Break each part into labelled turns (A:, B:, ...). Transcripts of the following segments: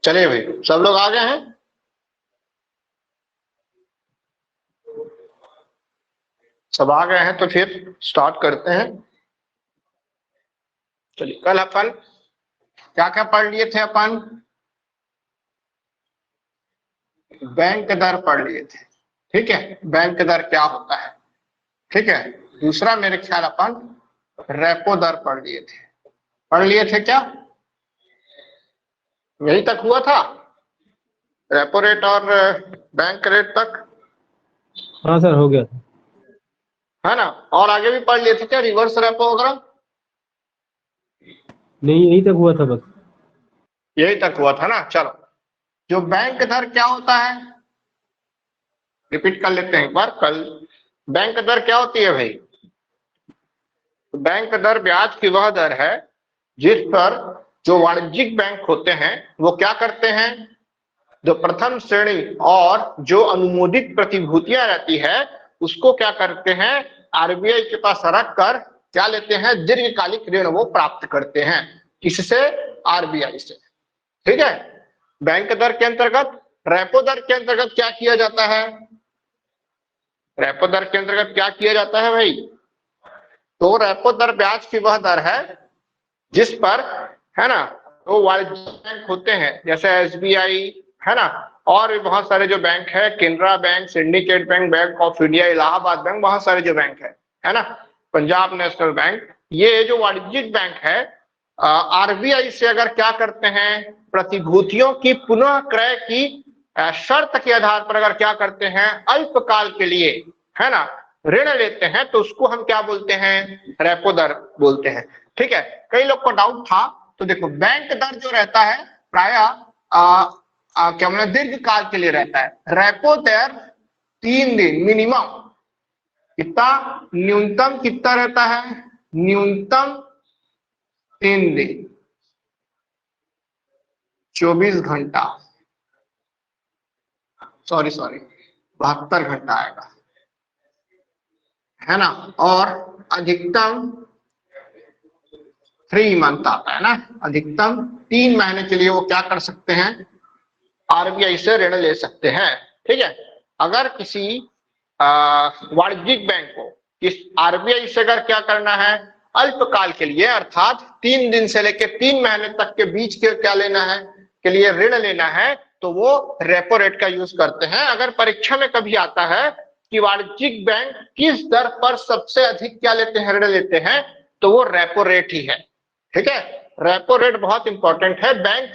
A: चलिए भाई, सब लोग आ गए हैं। सब आ गए हैं तो फिर स्टार्ट करते हैं। चलिए, कल अपन क्या क्या पढ़ लिए थे? अपन बैंक दर पढ़ लिए थे, ठीक है। बैंक दर क्या होता है, ठीक है। दूसरा मेरे ख्याल अपन रेपो दर पढ़ लिए थे। पढ़ लिए थे क्या? यही तक हुआ था, रेपो रेट और बैंक रेट तक,
B: हाँ सर, हो गया था।
A: है ना। और आगे भी पढ़ लिए थे क्या, रिवर्स रेपो वगैरह?
B: नहीं, यही तक हुआ था बस।
A: यही तक हुआ था ना। चलो, जो बैंक दर क्या होता है, रिपीट कर लेते हैं एक बार। कल बैंक दर क्या होती है भाई? तो बैंक दर ब्याज की वह दर है जिस पर जो वाणिज्यिक बैंक होते हैं वो क्या करते हैं, जो प्रथम श्रेणी और जो अनुमोदित प्रतिभूतियां रहती है उसको क्या करते हैं, आरबीआई के पास रख कर क्या लेते हैं, दीर्घकालिक ऋण वो प्राप्त करते हैं। किससे? आरबीआई से, ठीक है। बैंक दर के अंतर्गत रेपो दर के अंतर्गत क्या किया जाता है? रेपो दर के अंतर्गत क्या किया जाता है भाई? तो रेपो दर ब्याज की वह दर है जिस पर, है ना, तो वाणिज्यिक बैंक होते हैं जैसे एसबीआई, है ना, और भी बहुत सारे जो बैंक है, Canara bank, syndicate bank, bank of India, Allahabad bank, बहुत सारे जो बैंक है ना, पंजाब नेशनल बैंक, ये जो वाणिज्यिक बैंक है आरबीआई से अगर क्या करते हैं, प्रतिभूतियों की पुनः क्रय की शर्त के आधार पर अगर क्या करते हैं, अल्पकाल के लिए, है ना, ऋण लेते हैं तो उसको हम क्या बोलते हैं, रेपो दर बोलते हैं, ठीक है। कई लोग को डाउट था, तो देखो बैंक दर जो रहता है प्राय क्या मतलब दीर्घ काल के लिए रहता है। रेपो दर 3 दिन मिनिमम, कितना न्यूनतम कितना रहता है, न्यूनतम 3 दिन 24 घंटा, सॉरी 72 घंटा आएगा, है ना। और अधिकतम 3 मंथ आता है ना, अधिकतम 3 महीने के लिए वो क्या कर सकते हैं, आरबीआई से ऋण ले सकते हैं, ठीक है। अगर किसी वाणिज्यिक बैंक को किस आरबीआई से अगर क्या करना है, अल्पकाल के लिए अर्थात 3 दिन से लेकर 3 महीने तक के बीच के क्या लेना है, के लिए ऋण लेना है, तो वो रेपो रेट का यूज करते हैं। अगर परीक्षा में कभी आता है कि वाणिज्यिक बैंक किस दर पर सबसे अधिक क्या लेते हैं, ऋण लेते हैं, तो वो रेपो रेट ही है, ठीक है। रेपो रेट बहुत इंपॉर्टेंट है। बैंक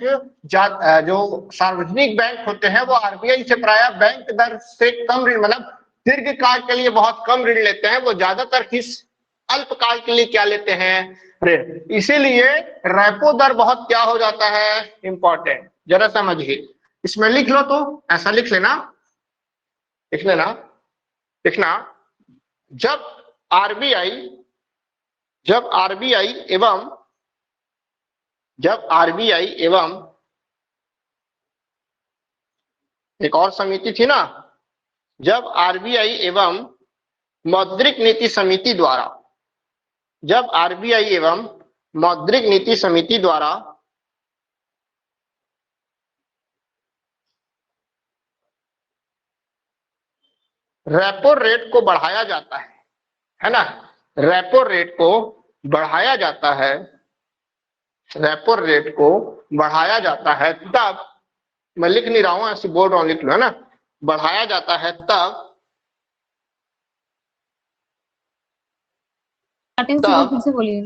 A: जो सार्वजनिक बैंक होते हैं वो आरबीआई से प्राय बैंक दर से कम ऋण, मतलब दीर्घकाल के लिए बहुत कम ऋण लेते हैं। वो ज्यादातर किस अल्पकाल के लिए क्या लेते हैं, ऋण। इसीलिए रेपो दर बहुत क्या हो जाता है, इंपॉर्टेंट। जरा समझिए, इसमें लिख लो, तो ऐसा लिख लेना, लिख लेना, लिखना, जब आरबीआई एवं एक और समिति थी ना, जब आरबीआई एवं मौद्रिक नीति समिति द्वारा, जब आरबीआई एवं मौद्रिक नीति समिति द्वारा रेपो रेट को बढ़ाया जाता है ना, रेपो रेट को बढ़ाया जाता है, रेपो रेट को बढ़ाया जाता है, तब, मैं लिख नहीं रहा हूं, ऐसे बोल रहा हूं, लिख लो, है ना, बढ़ाया जाता है तब
C: फिर से बोलिए।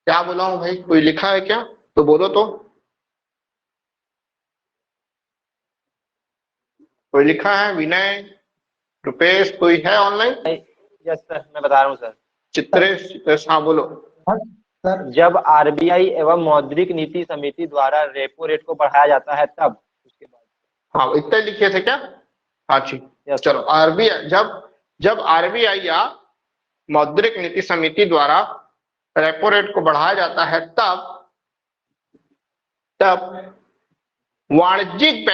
A: क्या बोला हूं भाई, कोई लिखा है क्या तो बोलो, तो कोई लिखा है, विनय, रुपेश, कोई है ऑनलाइन?
D: यस सर, मैं बता रहा हूँ सर।
A: चित्रेश, हाँ बोलो
D: सर, जब आरबीआई एवं मौद्रिक नीति समिति द्वारा रेपो रेट को बढ़ाया जाता है तब, उसके बाद।
A: हाँ, इतने लिखे थे क्या? हाँ ठीक, चलो। आरबीआई जब आरबीआई या मौद्रिक नीति समिति द्वारा रेपो रेट को बढ़ाया जाता है तब वाणिज्यिक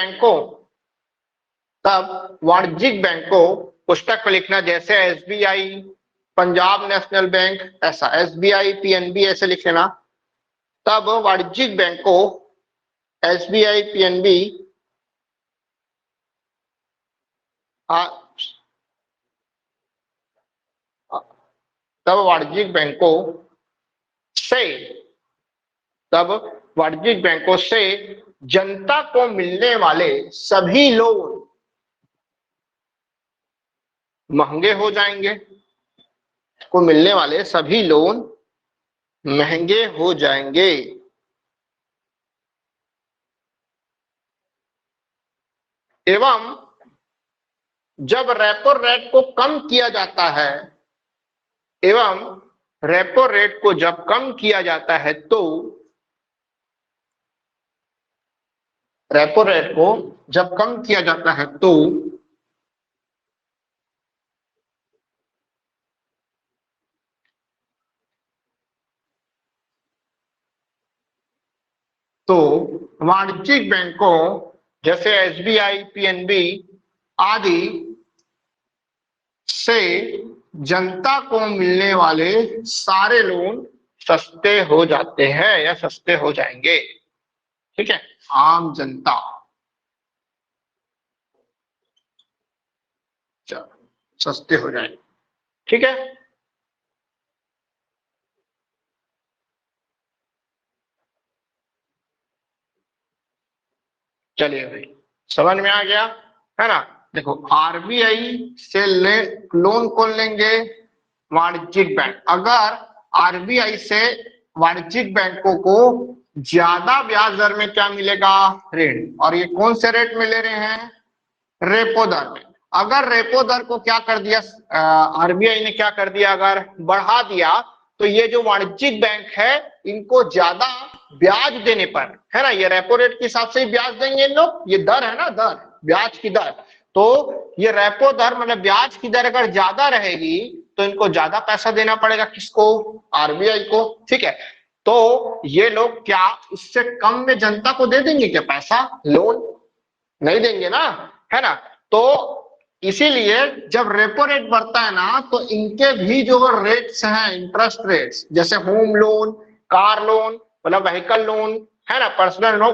A: बैंकों पुस्तक पे लिखना, जैसे एसबीआई, पंजाब नेशनल बैंक, ऐसा एसबीआई, पीएनबी ऐसे लिख लेना। तब वाणिज्यिक बैंकों एसबीआई, पीएनबी तब वाणिज्यिक बैंकों से जनता को मिलने वाले सभी लोन महंगे हो जाएंगे, को मिलने वाले सभी लोन महंगे हो जाएंगे। एवं जब रेपो रेट को कम किया जाता है, जब कम किया जाता है तो रेपो रेट को जब कम किया जाता है तो वाणिज्यिक बैंकों जैसे एसबीआई, पीएनबी आदि से जनता को मिलने वाले सारे लोन सस्ते हो जाते हैं या सस्ते हो जाएंगे। ठीक है, आम जनता सस्ते हो जाएंगे। ठीक है, चलिए भाई, समझ में आ गया है ना। देखो, आरबीआई से लोन कौन लेंगे? वाणिज्यिक बैंक। अगर आरबीआई से वाणिज्यिक बैंकों को ज्यादा ब्याज दर में क्या मिलेगा? ऋण। और ये कौन से रेट में ले रहे हैं? रेपो दर में। अगर रेपो दर को क्या कर दिया आरबीआई ने, क्या कर दिया, अगर बढ़ा दिया, तो ये जो वाणिज्यिक बैंक है इनको ज्यादा ब्याज देने पर, है ना, ये रेपो रेट के हिसाब से ही ब्याज देंगे इन लोग, ये दर है ना, दर, ब्याज की दर। तो ये रेपो दर मतलब ब्याज की दर अगर ज्यादा रहेगी तो इनको ज्यादा पैसा देना पड़ेगा, किसको? आरबीआई को। ठीक है, तो ये लोग क्या इससे कम में जनता को दे देंगे क्या पैसा? लोन नहीं देंगे ना, है ना। तो इसीलिए जब रेपो रेट बढ़ता है ना, तो इनके भी जो रेट्स हैं, इंटरेस्ट रेट्स, जैसे होम लोन, कार लोन, मतलब व्हीकल लोन, है ना, पर्सनल लोन,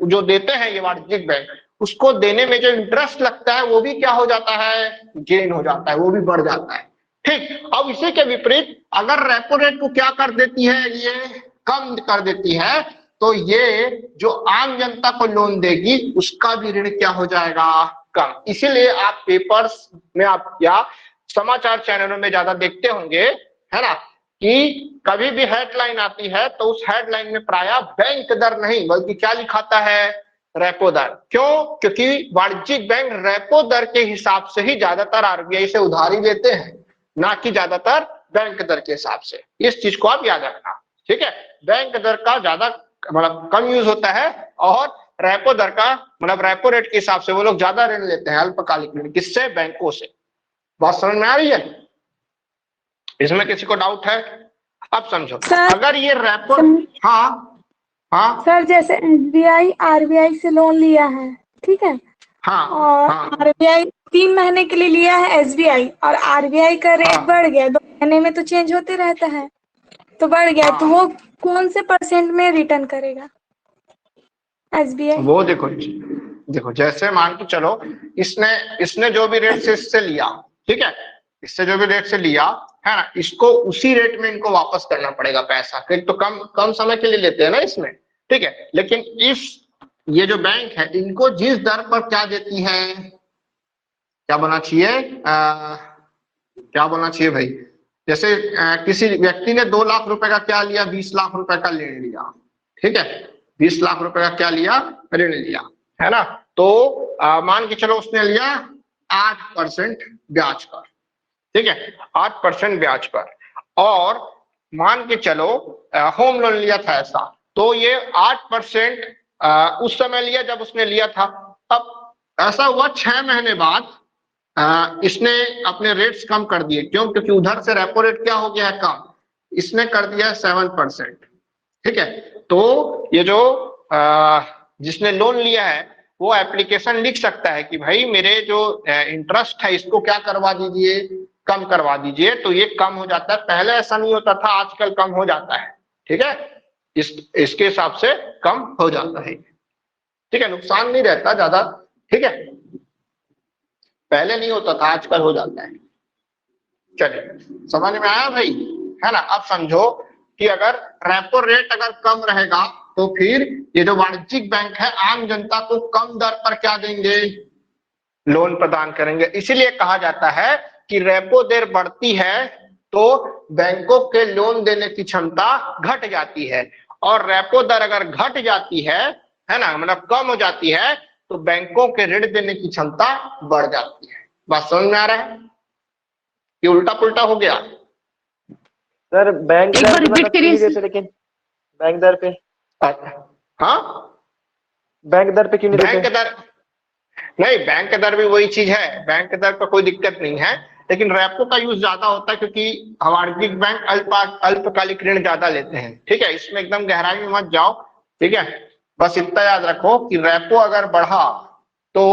A: जो देते हैं ये वाणिज्यिक बैंक, उसको देने में जो इंटरेस्ट लगता है वो भी क्या हो जाता है? गेन हो जाता है, वो भी बढ़ जाता है। ठीक, अब इसी के विपरीत अगर रेपो रेट को क्या कर देती है, ये कम कर देती है, तो ये जो आम जनता को लोन देगी उसका भी ऋण क्या हो जाएगा? कम। इसीलिए आप पेपर्स में आप या समाचार चैनलों में ज्यादा देखते होंगे, है ना, कि कभी भी हेडलाइन आती है तो उस हेडलाइन में प्रायः बैंक दर नहीं बल्कि क्या लिखाता है? रेपो दर। क्यों? क्योंकि वाणिज्यिक बैंक रेपो दर के हिसाब से ही ज्यादातर आरबीआई से उधारी लेते हैं, ना कि ज्यादातर बैंक दर के हिसाब से। इस चीज को आप याद रखना। ठीक है, बैंक दर का ज्यादा मतलब कम यूज होता है, और रेपो दर का मतलब रेपो रेट के हिसाब से वो लोग ज्यादा ऋण लेते हैं, अल्पकालिक ऋण। किससे? बैंकों से। बात समझ में आ रही है? इसमें किसी को डाउट है? अब समझो, अगर ये रेपो, हाँ हाँ
C: सर, जैसे एसबीआई आरबीआई से लोन लिया है, ठीक है,
A: हाँ,
C: और आरबीआई 3 महीने के लिए लिया है एसबीआई, और आरबीआई का रेट बढ़ गया, 2 महीने में तो चेंज होते रहता है, तो बढ़ गया, तो वो कौन से परसेंट में रिटर्न करेगा एसबीआई?
A: वो देखो जैसे मान के चलो, इसने जो भी रेट से इससे लिया, ठीक है, इससे जो भी रेट से लिया है ना, इसको उसी रेट में इनको वापस करना पड़ेगा पैसा। तो कम समय के लिए लेते हैं ना इसमें, ठीक है। लेकिन ये जो बैंक है इनको जिस दर पर क्या देती है, क्या बोलना चाहिए भाई, जैसे किसी व्यक्ति ने 2 लाख रुपए का क्या लिया, 20 लाख रुपए का ऋण लिया, ठीक है, 20 लाख रुपए का क्या लिया? ऋण लिया, है ना। तो मान के चलो उसने लिया 8% ब्याज पर, ठीक है, 8% ब्याज पर, और मान के चलो होम लोन लिया था ऐसा, तो ये 8% उस समय लिया जब उसने लिया था। अब ऐसा हुआ 6 महीने बाद इसने अपने रेट्स कम कर दिए, क्यों? क्योंकि उधर से रेपो रेट क्या हो गया है, कम, इसने कर दिया है 7%। ठीक है, तो ये जो जिसने लोन लिया है वो एप्लीकेशन लिख सकता है कि भाई मेरे जो इंटरेस्ट है इसको क्या करवा दीजिए, कम करवा दीजिए। तो ये कम हो जाता है, पहले ऐसा नहीं होता था, आजकल कम हो जाता है। ठीक है, इसके हिसाब से कम हो जाता है। ठीक है, नुकसान नहीं रहता ज्यादा। ठीक है, पहले नहीं होता था, आजकल हो जाता है। चलिए, समझ में आया भाई, है ना? अब समझो कि अगर रेपो रेट अगर कम रहेगा तो फिर ये जो वाणिज्यिक बैंक है आम जनता को कम दर पर क्या देंगे, लोन प्रदान करेंगे। इसीलिए कहा जाता है कि रेपो दर बढ़ती है तो बैंकों के लोन देने की क्षमता घट जाती है, और रेपो दर अगर घट जाती है ना, मतलब कम हो जाती है, तो बैंकों के ऋण देने की क्षमता बढ़ जाती है। बात समझ में आ रहा है? ये उल्टा पुल्टा हो गया
D: सर बैंक दर पे मतलब क्यों नहीं देते, लेकिन बैंक दर पे,
A: हाँ,
D: बैंक दर पे क्यों नहीं
A: बैंक
D: देते?
A: दर नहीं, बैंक दर भी वही चीज है, बैंक दर पर कोई दिक्कत नहीं है, लेकिन रेपो का यूज ज्यादा होता है क्योंकि वाणिज्यिक बैंक अल्पकालिक ऋण ज्यादा लेते हैं। ठीक है, इसमें एकदम गहराई में मत जाओ। ठीक है, बस इतना याद रखो कि रेपो अगर बढ़ा तो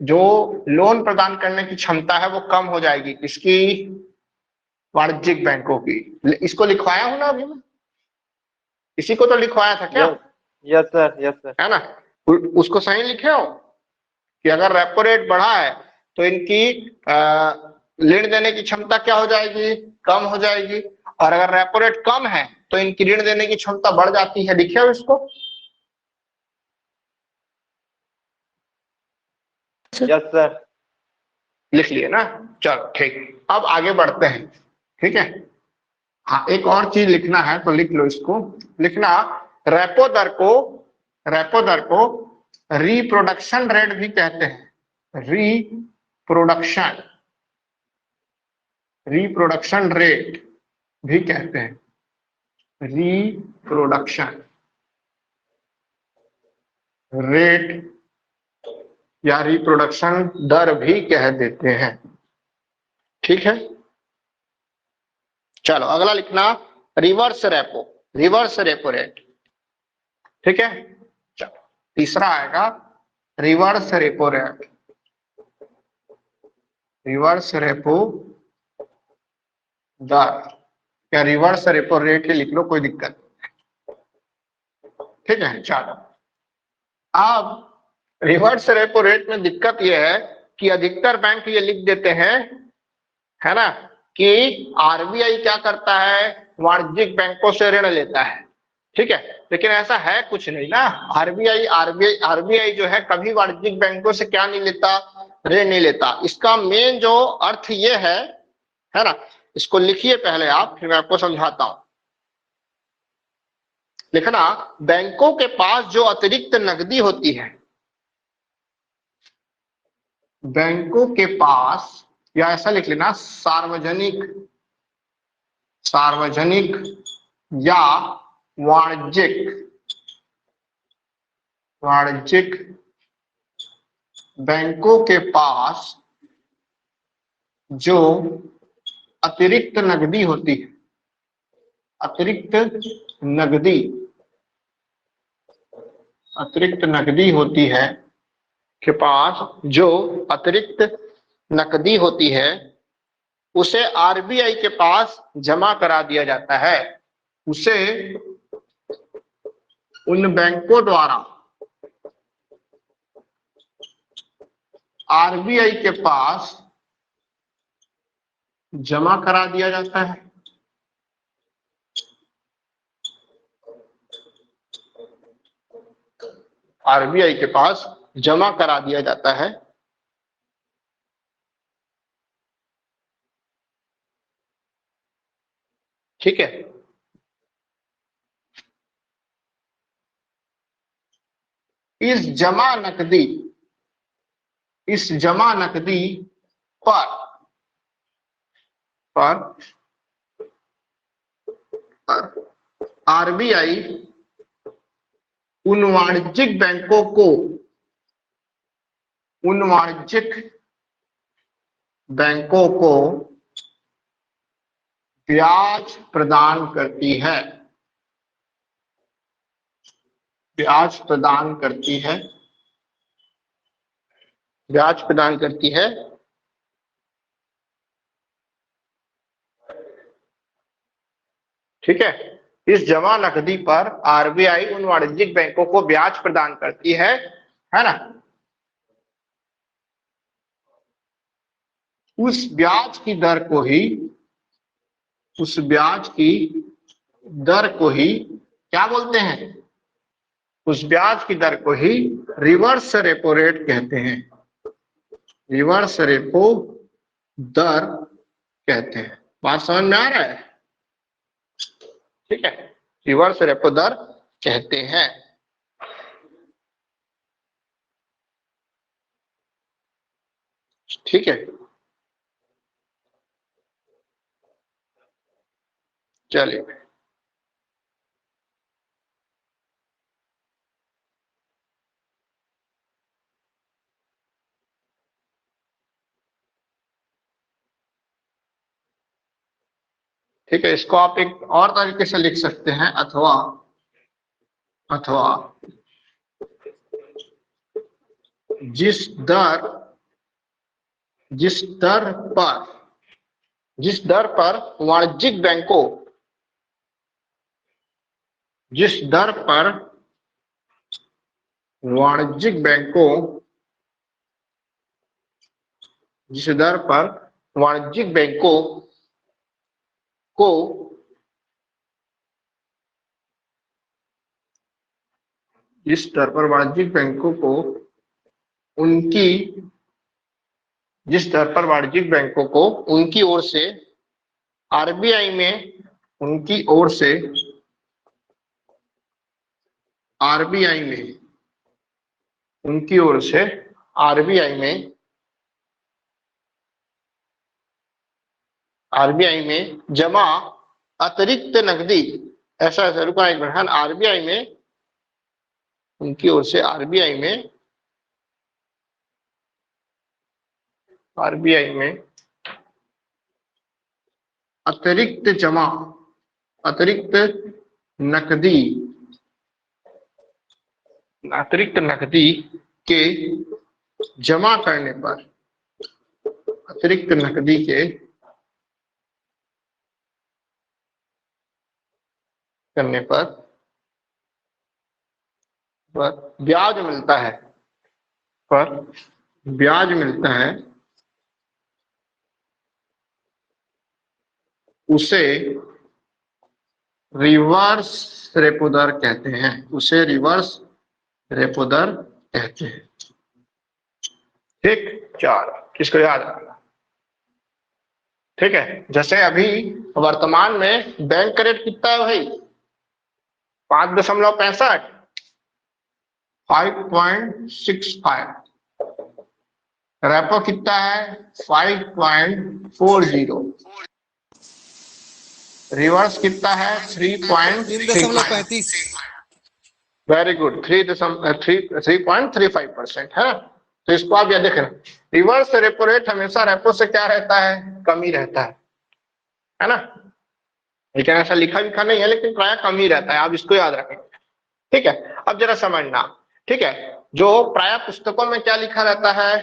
A: जो लोन प्रदान करने की क्षमता है वो कम हो जाएगी, किसकी? वाणिज्यिक बैंकों की। इसको लिखवाया हूं ना अभी मैं, इसी को तो लिखवाया था क्या?
D: Yes sir, yes sir.
A: है ना, उसको सही लिखे हो कि अगर रेपो रेट बढ़ा है तो इनकी ऋण देने की क्षमता क्या हो जाएगी, कम हो जाएगी, और अगर रेपो रेट कम है तो इनकी ऋण देने की क्षमता बढ़ जाती है। लिखे हो इसको?
D: Yes sir.
A: लिख लिए ना? चलो ठीक, अब आगे बढ़ते हैं। ठीक है, हाँ, एक और चीज लिखना है तो लिख लो इसको। लिखना, रेपो दर को रिप्रोडक्शन रेट भी कहते हैं। रिप्रोडक्शन रेट भी कहते हैं, रिप्रोडक्शन रेट या रिप्रोडक्शन दर भी कह देते हैं। ठीक है, चलो अगला लिखना, रिवर्स रेपो रेट। ठीक है, चलो तीसरा आएगा reverse repo rate. Reverse repo दर या रिवर्स रेपो रेट ही लिख लो, कोई दिक्कत नहीं। ठीक है, चलो अब रिवर्स रेपो रेट में दिक्कत यह है कि अधिकतर बैंक ये लिख देते हैं, है ना, कि आरबीआई क्या करता है, वाणिज्यिक बैंकों से ऋण लेता है। ठीक है, लेकिन ऐसा है कुछ नहीं ना। आरबीआई जो है कभी वाणिज्यिक बैंकों से क्या नहीं लेता, ऋण नहीं लेता। इसका मेन जो अर्थ ये है ना, इसको लिखिए पहले आप, फिर मैं आपको समझाता हूं। लिखना, बैंकों के पास जो अतिरिक्त नकदी होती है, बैंकों के पास, या ऐसा लिख लेना, सार्वजनिक या वाणिज्यिक बैंकों के पास जो अतिरिक्त नकदी होती है, अतिरिक्त नकदी होती है के पास जो अतिरिक्त नकदी होती है, उसे आरबीआई के पास जमा करा दिया जाता है। उसे उन बैंकों द्वारा आरबीआई के पास जमा करा दिया जाता है। आरबीआई के पास जमा करा दिया जाता है। ठीक है, इस जमा नकदी पर आरबीआई उन वाणिज्यिक बैंकों को बैंकों को ब्याज प्रदान करती है, ब्याज प्रदान करती है, ब्याज प्रदान करती है। ठीक है, इस जमा नकदी पर आरबीआई उन वाणिज्यिक बैंकों को ब्याज प्रदान करती है ना। उस ब्याज की दर को ही, उस ब्याज की दर को ही क्या बोलते हैं? उस ब्याज की दर को ही रिवर्स रेपो रेट कहते हैं, रिवर्स रेपो दर कहते हैं। बात समझ में आ रहा है? ठीक है, रिवर्स रेपो दर कहते हैं। ठीक है, चलिए ठीक है, इसको आप एक और तरीके से लिख सकते हैं, अथवा जिस दर पर वाणिज्यिक बैंकों, जिस दर पर वाणिज्यिक बैंकों, जिस दर पर वाणिज्यिक बैंकों को जिस दर पर वाणिज्यिक बैंकों को उनकी, जिस दर पर वाणिज्यिक बैंकों को उनकी ओर से आरबीआई में, उनकी ओर से आरबीआई में, उनकी ओर से आरबीआई में जमा अतिरिक्त नकदी, ऐसा रुका एक मिनट, आरबीआई में, उनकी ओर से आरबीआई में अतिरिक्त जमा, अतिरिक्त नकदी के जमा करने पर, अतिरिक्त नकदी के करने पर ब्याज मिलता है, पर ब्याज मिलता है, उसे रिवर्स रेपो दर कहते हैं, उसे रिवर्स रेपो दर कहते हैं। ठीक, 4 किसको याद रखना? ठीक है, जैसे अभी वर्तमान में बैंक रेट कितना है भाई? 5.65, 5.65। रेपो कितना है? 5.40। रिवर्स कितना है? 3.35। वेरी गुड, 3.35% है। तो इसको आप यह देख रहे हैं, रिवर्स रेपो रेट हमेशा रेपो से क्या रहता है? कम ही रहता है ना। लेकिन ऐसा लिखा नहीं है, लेकिन प्राय कम ही रहता है, आप इसको याद रखें। ठीक है, अब जरा समझना। ठीक है, जो प्राय पुस्तकों में क्या लिखा रहता है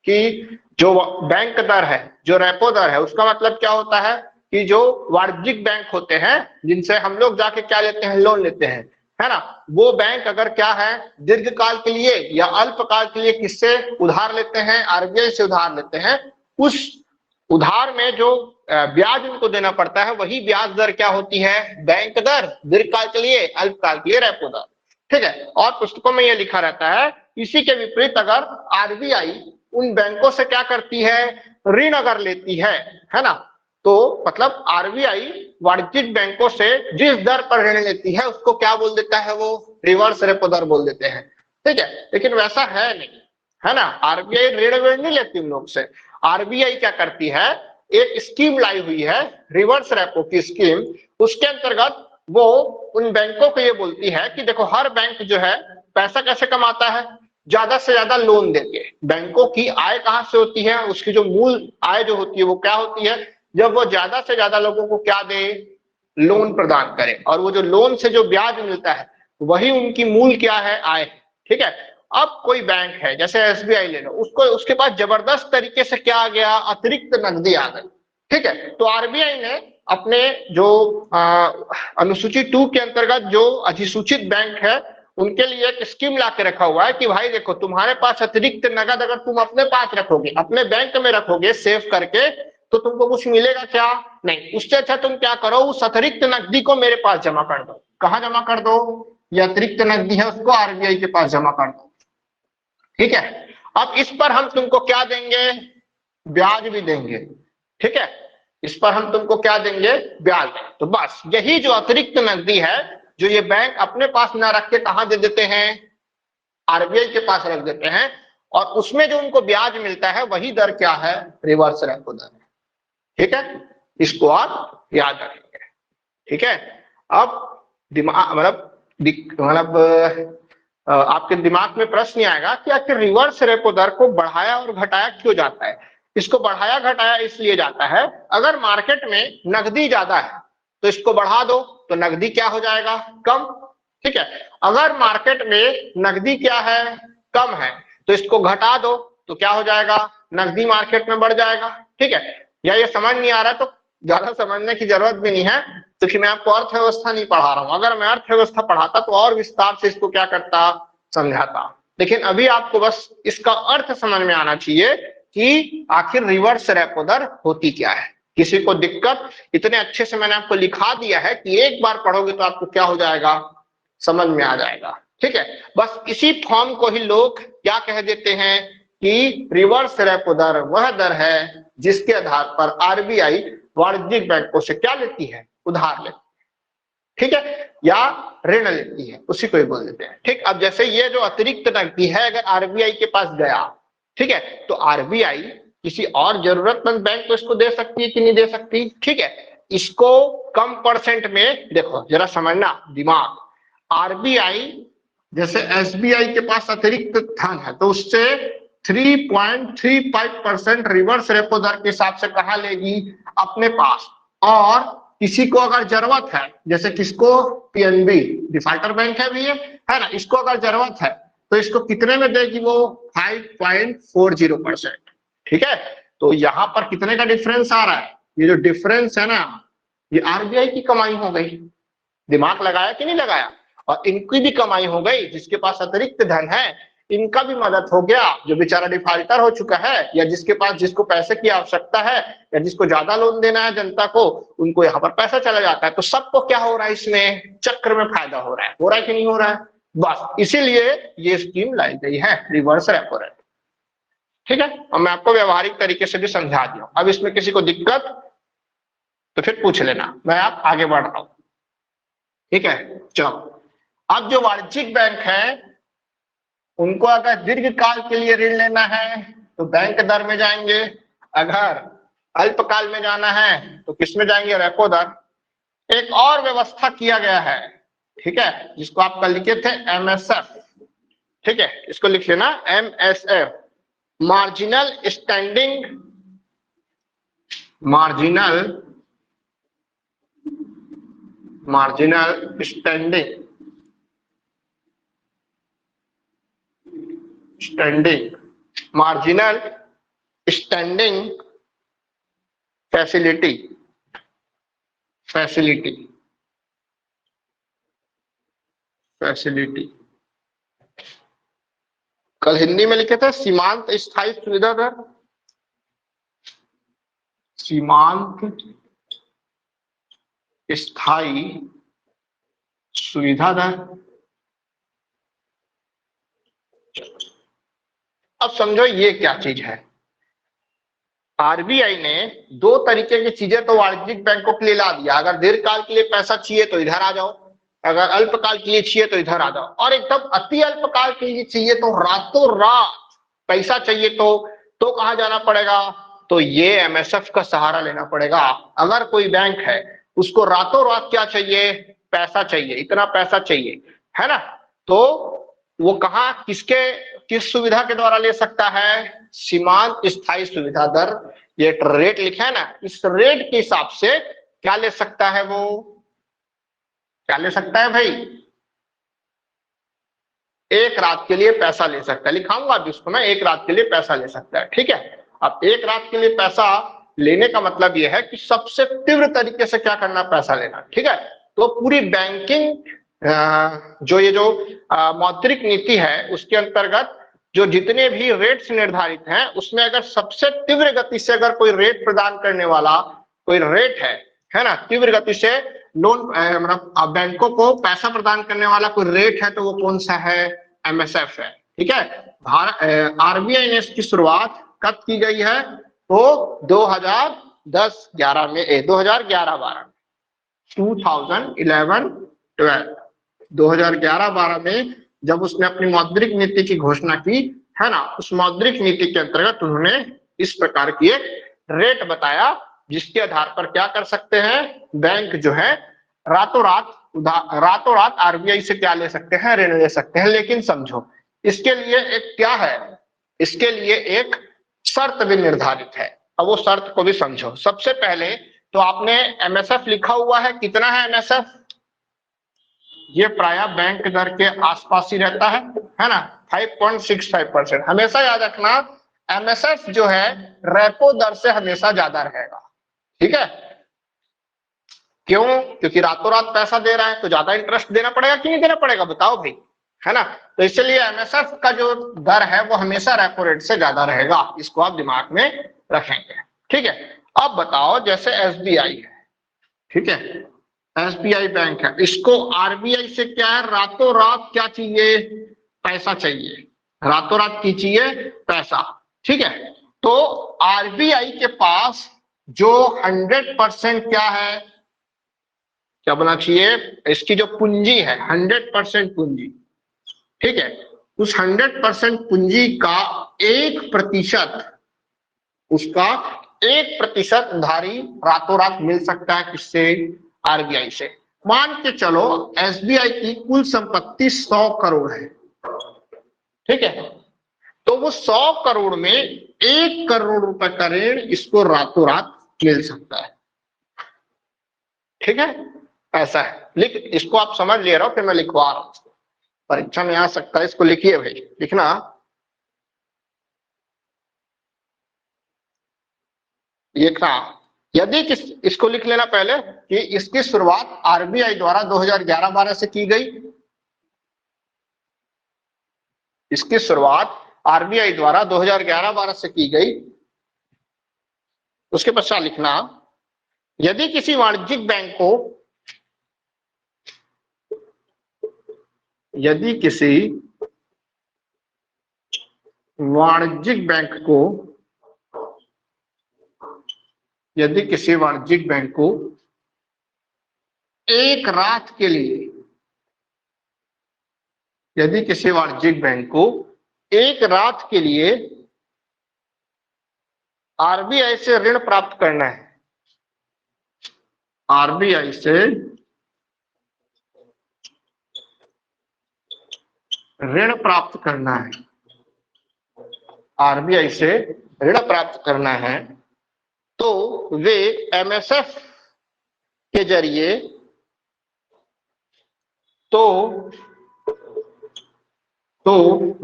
A: कि जो बैंक दर है, जो रेपो दर है, उसका मतलब क्या होता है कि जो वाणिज्यिक बैंक होते हैं, जिनसे हम लोग जाके क्या लेते हैं? लोन लेते हैं, है ना। वो बैंक अगर क्या है, दीर्घकाल के लिए या अल्पकाल के लिए किससे उधार लेते हैं? आरबीआई से उधार लेते हैं। उस उधार में जो ब्याज उनको देना पड़ता है, वही ब्याज दर क्या होती है? बैंक दर। दीर्घकाल के लिए, अल्पकाल के लिए रेपो दर। ठीक है, और पुस्तकों में यह लिखा रहता है। इसी के विपरीत अगर आरबीआई उन बैंकों से क्या करती है? ऋण अगर लेती है ना, तो मतलब आरबीआई वाणिज्यिक बैंकों से जिस दर पर ऋण लेती है, उसको क्या बोल देता है? वो रिवर्स रेपो दर बोल देते हैं। ठीक है, लेकिन वैसा है नहीं, है ना। आरबीआई ऋण नहीं लेती उन लोग से। आरबीआई क्या करती है? एक स्कीम लाई हुई है, रिवर्स रेपो की स्कीम। उसके अंतर्गत वो उन बैंकों को ये बोलती है कि देखो, हर बैंक जो है पैसा कैसे कमाता है? ज्यादा से ज्यादा लोन देके, बैंकों की आय कहां से होती है, उसकी जो मूल आय जो होती है वो क्या होती है, जब वो ज्यादा से ज्यादा लोगों को क्या दे, लोन प्रदान करे, और वो जो लोन से जो ब्याज मिलता है वही उनकी मूल क्या है, आय। ठीक है, अब कोई बैंक है जैसे एसबीआई ले लो, उसको उसके पास जबरदस्त तरीके से क्या आ गया, अतिरिक्त नकदी आ गई। ठीक है, तो आरबीआई ने अपने जो अनुसूची 2 के अंतर्गत जो अधिसूचित बैंक है उनके लिए एक स्कीम ला के रखा हुआ है कि भाई देखो, तुम्हारे पास अतिरिक्त नगद अगर तुम अपने पास रखोगे, अपने बैंक में रखोगे सेव करके, तो तुमको कुछ मिलेगा क्या, नहीं। उससे अच्छा तुम क्या करो, उस अतिरिक्त नकदी को मेरे पास जमा कर दो। कहां जमा कर दो, ये अतिरिक्त नकदी है उसको आरबीआई के पास जमा कर दो। ठीक है, अब इस पर हम तुमको क्या देंगे, ब्याज भी देंगे। ठीक है, इस पर हम तुमको क्या देंगे, ब्याज। तो बस यही जो अतिरिक्त नकदी है जो ये बैंक अपने पास ना रख के कहां दे देते हैं, आरबीआई के पास रख देते हैं, और उसमें जो उनको ब्याज मिलता है वही दर क्या है, रिवर्स रेपो दर है। ठीक है, इसको आप याद रखेंगे। ठीक है, अब दिमाग मतलब आपके दिमाग में प्रश्न आएगा कि आखिर रिवर्स रेपो दर को बढ़ाया और घटाया क्यों जाता है। इसको बढ़ाया घटाया इसलिए जाता है, अगर मार्केट में नकदी ज्यादा है तो इसको बढ़ा दो तो नकदी क्या हो जाएगा, कम। ठीक है, अगर मार्केट में नकदी क्या है, कम है, तो इसको घटा दो तो क्या हो जाएगा, नकदी मार्केट में बढ़ जाएगा। ठीक है, या ये समझ नहीं आ रहा तो ज्यादा समझने की जरूरत भी नहीं है, क्योंकि मैं आपको अर्थव्यवस्था नहीं पढ़ा रहा हूं। अगर मैं अर्थव्यवस्था पढ़ाता तो और विस्तार से इसको क्या करता, समझाता। लेकिन अभी आपको बस इसका अर्थ समझ में आना चाहिए कि आखिर रिवर्स रेपो दर होती क्या है। किसी को दिक्कत, इतने अच्छे से मैंने आपको लिखा दिया है कि एक बार पढ़ोगे तो आपको क्या हो जाएगा, समझ में आ जाएगा। ठीक है, बस इसी फॉर्म को ही लोग क्या कह देते हैं कि रिवर्स रेपो दर वह दर है जिसके आधार पर आरबीआई वाणिज्यिक बैंकों से क्या लेती है, उधार लेती है। ठीक है, या ऋण लेती है, उसी को ही बोल देते हैं। ठीक, अब जैसे ये जो अतिरिक्त नकदी है अगर आरबीआई के पास गया, ठीक है, तो आरबीआई किसी और जरूरतमंद बैंक को इसको दे सकती है कि नहीं दे सकती। ठीक है, इसको कम परसेंट में, देखो जरा समझना दिमाग, आरबीआई जैसे एसबीआई के पास अतिरिक्त धन है तो उससे 3.35% रिवर्स रेपो दर के हिसाब से कहा लेगी, अपने पास। और किसी को अगर जरूरत है, जैसे किसको, पीएनबी डिफाल्टर बैंक है भी है ना, इसको अगर जरूरत है तो इसको कितने में देगी वो, 5.40%। ठीक है, तो यहां पर कितने का डिफरेंस आ रहा है, ये जो डिफरेंस है ना, ये आरबीआई की कमाई हो गई। दिमाग लगाया कि नहीं लगाया, और इनकी भी कमाई हो गई, जिसके पास अतिरिक्त धन है इनका भी मदद हो गया, जो बेचारा डिफाल्टर हो चुका है या जिसके पास, जिसको पैसे की आवश्यकता है या जिसको ज्यादा लोन देना है जनता को, उनको यहाँ पर पैसा चला जाता है। तो सबको क्या हो रहा है, इसमें चक्र में फायदा हो रहा है कि नहीं हो रहा है, बस इसीलिए ये स्कीम लाई गई है रिवर्स रेपो रेट। ठीक है, और मैं आपको व्यवहारिक तरीके से भी समझा दिया। अब इसमें किसी को दिक्कत तो फिर पूछ लेना, मैं आप आगे बढ़ रहा हूं। ठीक है, चलो, अब जो वाणिज्यिक बैंक है उनको अगर दीर्घ काल के लिए ऋण लेना है तो बैंक दर में जाएंगे, अगर अल्पकाल में जाना है तो किस में जाएंगे, रेपो दर। एक और व्यवस्था किया गया है, ठीक है, जिसको आप कल लिखे थे एमएसएफ। ठीक है, इसको लिख लेना MSF, marginal standing marginal standing facility. कल हिंदी में लिखे थे सीमांत स्थायी सुविधा दर, सीमांत स्थायी सुविधा दर। अब समझो ये क्या चीज है। आरबीआई ने दो तरीके की चीजें तो वाणिज्यिक बैंकों के लिए ला दिया, अगर दीर्घकाल के लिए पैसा चाहिए तो इधर आ जाओ, अगर अल्पकाल के लिए चाहिए तो इधर आ जाओ, और एकदम अति अल्पकाल के लिए चाहिए तो रातों रात पैसा चाहिए तो कहां जाना पड़ेगा, तो ये एमएसएफ का सहारा लेना पड़ेगा। अगर कोई बैंक है उसको रातों रात क्या चाहिए, पैसा चाहिए, इतना पैसा चाहिए, है ना, तो वो कहां, किसके किस सुविधा के द्वारा ले सकता है? सीमांत स्थायी सुविधा दर, ये रेट लिखा है ना, इस रेट के हिसाब से क्या ले सकता है? वो क्या ले सकता है भाई? एक रात के लिए पैसा ले सकता है। लिखाऊंगा अभी उसको मैं, एक रात के लिए पैसा ले सकता है। ठीक है, अब एक रात के लिए पैसा लेने का मतलब यह है कि सबसे तीव्र तरीके से क्या करना, पैसा लेना। ठीक है, तो पूरी बैंकिंग जो ये जो मौद्रिक नीति है उसके अंतर्गत जो जितने भी रेट्स निर्धारित हैं उसमें अगर सबसे तीव्र गति से अगर कोई रेट प्रदान करने वाला कोई रेट है ना, तीव्र गति से लोन मतलब बैंकों को पैसा प्रदान करने वाला कोई रेट है तो वो कौन सा है? एमएसएफ है। ठीक है, आरबीआई ने इसकी शुरुआत कब की गई है? तो 2010-11 में 2011-12 2011-12 में जब उसने अपनी मौद्रिक नीति की घोषणा की है ना, उस मौद्रिक नीति के अंतर्गत उन्होंने इस प्रकार की एक रेट बताया जिसके आधार पर क्या कर सकते हैं, बैंक जो है रातों रात आरबीआई से क्या ले सकते हैं? ऋण ले सकते हैं। लेकिन समझो इसके लिए एक क्या है, इसके लिए एक शर्त भी निर्धारित है। अब वो शर्त को भी समझो। सबसे पहले तो आपने एमएसएफ लिखा हुआ है, कितना है एमएसएफ? ये प्रायः बैंक दर के आसपास ही रहता है ना, 5.65%। हमेशा याद रखना एमएसएफ जो है रेपो दर से हमेशा ज्यादा रहेगा। ठीक है, क्यों? क्योंकि रातों रात पैसा दे रहा है तो ज्यादा इंटरेस्ट देना पड़ेगा कि नहीं देना पड़ेगा, बताओ भाई, है ना। तो इसलिए एमएसएफ का जो दर है वो हमेशा रेपो रेट से ज्यादा रहेगा, इसको आप दिमाग में रखेंगे। ठीक है, अब बताओ जैसे एसबीआई है, ठीक है, एसबीआई बैंक है, इसको आरबीआई से क्या है? रातों रात क्या चाहिए? पैसा चाहिए, रातों रात की चाहिए? पैसा। ठीक है, तो आरबीआई के पास जो 100% क्या है, क्या होना चाहिए? इसकी जो पूंजी है 100% पूंजी। ठीक है, उस 100% पूंजी का 1%, उसका 1% उधारी रातों रात मिल सकता है किससे? आरबीआई से। मान के चलो एसबीआई की कुल संपत्ति 100 करोड़ है। ठीक है, तो वो 100 करोड़ में 1 करोड़ रुपए का ऋण इसको रातों रात मिल सकता है। ठीक है, ऐसा है। लिख, इसको आप समझ ले रहे हो, फिर मैं लिखवा रहा हूं, परीक्षा में आ सकता है, इसको लिखिए भाई, लिखना। लिखना यदि इसको लिख लेना पहले कि इसकी शुरुआत आरबीआई द्वारा 2011-12 से की गई। इसकी शुरुआत आरबीआई द्वारा 2011-12 से की गई। उसके पश्चात लिखना यदि किसी वाणिज्यिक बैंक को यदि किसी वाणिज्यिक बैंक को एक रात के लिए, यदि किसी वाणिज्यिक बैंक को एक रात के लिए आरबीआई से ऋण प्राप्त करना है, आरबीआई से ऋण प्राप्त करना है, आरबीआई से ऋण प्राप्त करना है, तो वे एमएसएफ के जरिए तो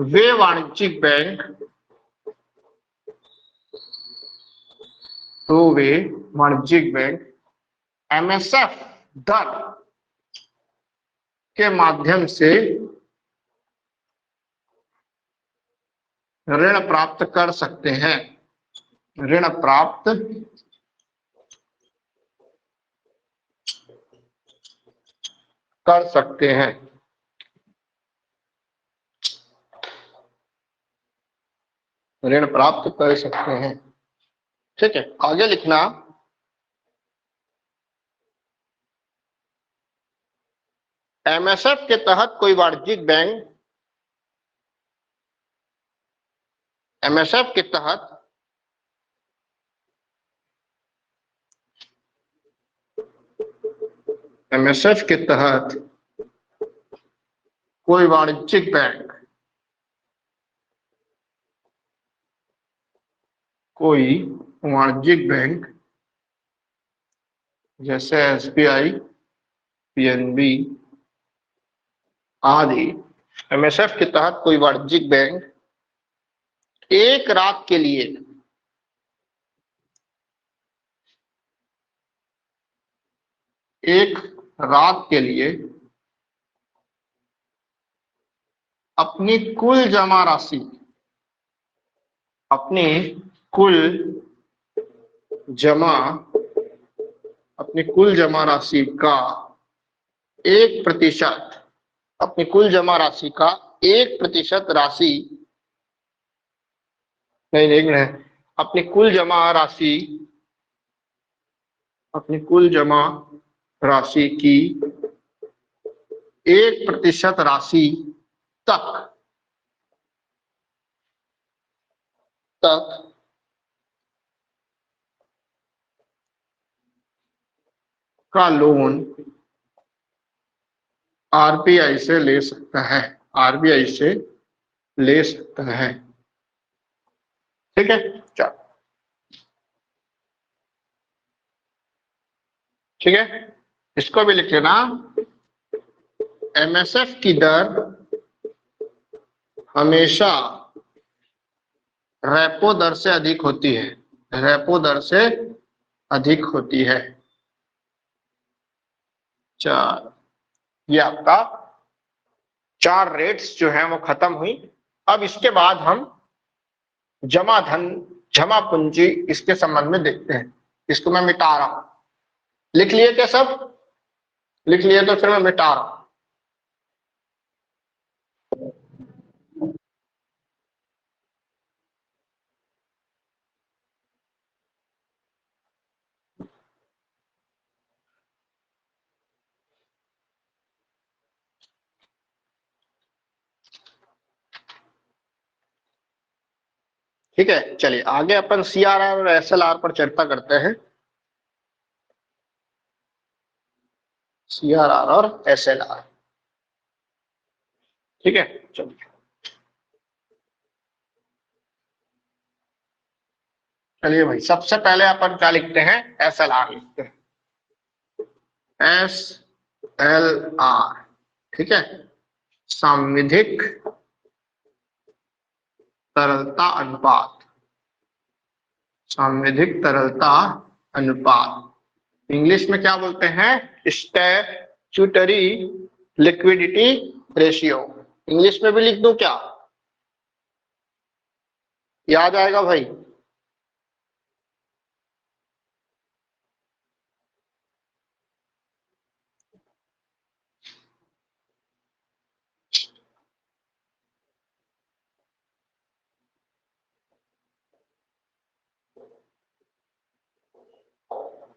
A: वे वाणिज्यिक बैंक एमएसएफ दर के माध्यम से ऋण प्राप्त कर सकते हैं, ऋण प्राप्त कर सकते हैं। ऋण प्राप्त कर सकते हैं। ठीक है, आगे लिखना एमएसएफ के तहत कोई वाणिज्यिक बैंक, एमएसएफ के तहत कोई वाणिज्यिक बैंक कोई वाणिज्यिक बैंक जैसे एसबीआई, पीएनबी आदि, एमएसएफ के तहत कोई वाणिज्यिक बैंक एक रात के लिए अपनी कुल जमा राशि, अपनी कुल जमा राशि का 1%, अपनी कुल जमा राशि का 1% राशि, नहीं, अपनी कुल जमा राशि की 1% राशि तक का लोन आरबीआई से ले सकता है, ठीक है। चलो, ठीक है, इसको भी लिख लेना। एमएसएफ की दर हमेशा रेपो दर से अधिक होती है, ये आपका 4 रेट्स जो है वो खत्म हुई। अब इसके बाद हम जमा पूंजी इसके संबंध में देखते हैं। इसको मैं मिटा रहा हूं, लिख लिए क्या सब? लिख लिए तो फिर मैं मिटा रहा हूं। ठीक है, चलिए आगे अपन सीआरआर और एसएलआर पर चर्चा करते हैं। सीआरआर और एसएलआर, ठीक है। चलिए भाई, सबसे पहले अपन क्या लिखते हैं? एसएलआर लिखते हैं, एसएलआर, ठीक है। सांविधिक तरलता अनुपात, इंग्लिश में क्या बोलते हैं? Statutory liquidity ratio. इंग्लिश में भी लिख दूं क्या? याद आएगा भाई?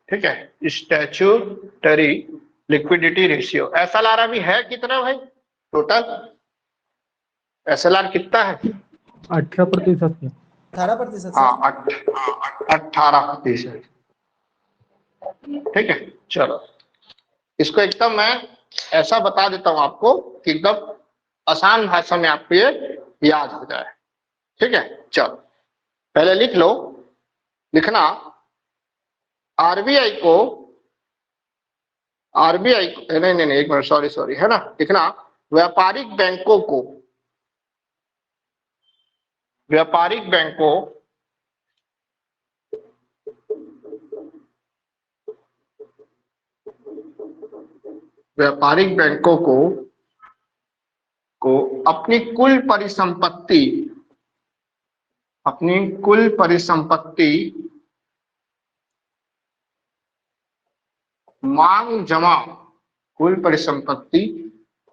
A: ठीक है, स्टैट्यूटरी लिक्विडिटी रेशियो। एसएलआर अभी है कितना भाई टोटल? एसएलआर कितना है?
B: 18%।
E: 18%।
A: हाँ, 18%। ठीक है, चलो इसको एकदम मैं ऐसा बता देता हूं आपको कि एकदम आसान भाषा में आपको ये याद हो जाए। ठीक है, चलो पहले लिख लो। लिखना, आरबीआई को नहीं, एक मिनट, सॉरी, है ना। लिखना, व्यापारिक बैंकों को अपनी कुल परिसंपत्ति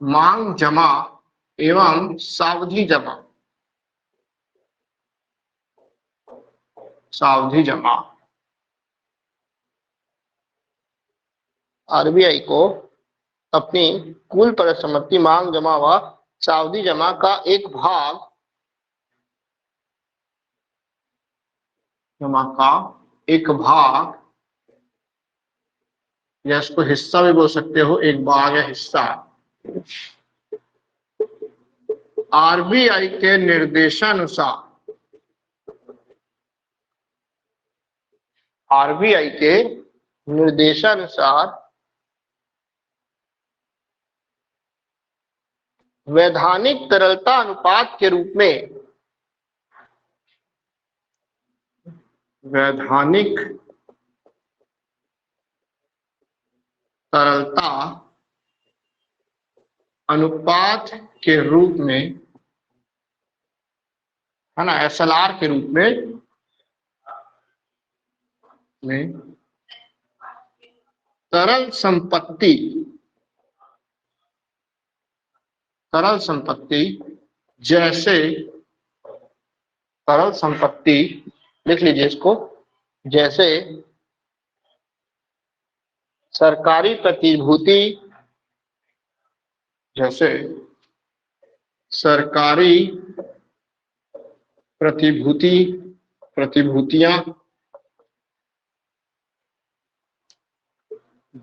A: मांग जमा एवं सावधि जमा आरबीआई को अपनी कुल परिसंपत्ति मांग जमा व सावधि जमा का एक भाग या इसको हिस्सा भी बोल सकते हो, एक भाग या हिस्सा आरबीआई के निर्देशानुसार आरबीआई के निर्देशानुसार वैधानिक तरलता अनुपात के रूप में वैधानिक तरलता अनुपात के रूप में, है ना, एसएलआर के रूप में तरल संपत्ति जैसे तरल संपत्ति, लिख लीजिए इसको, जैसे सरकारी प्रतिभूति, जैसे सरकारी प्रतिभूतियां,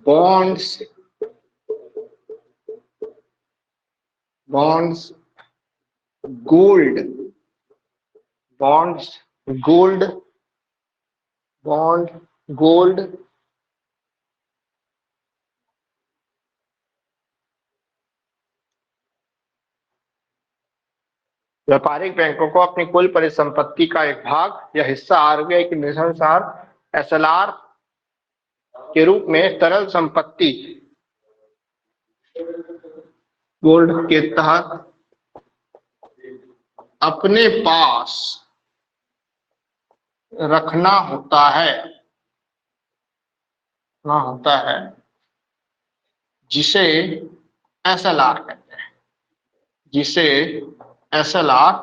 A: बॉन्ड्स, गोल्ड, व्यापारिक बैंकों को अपनी कुल परिसंपत्ति का एक भाग या हिस्सा आरबीआई के निर्देशानुसार एसएलआर के रूप में तरल संपत्ति गोल्ड के तहत अपने पास रखना होता है, जिसे एसएलआर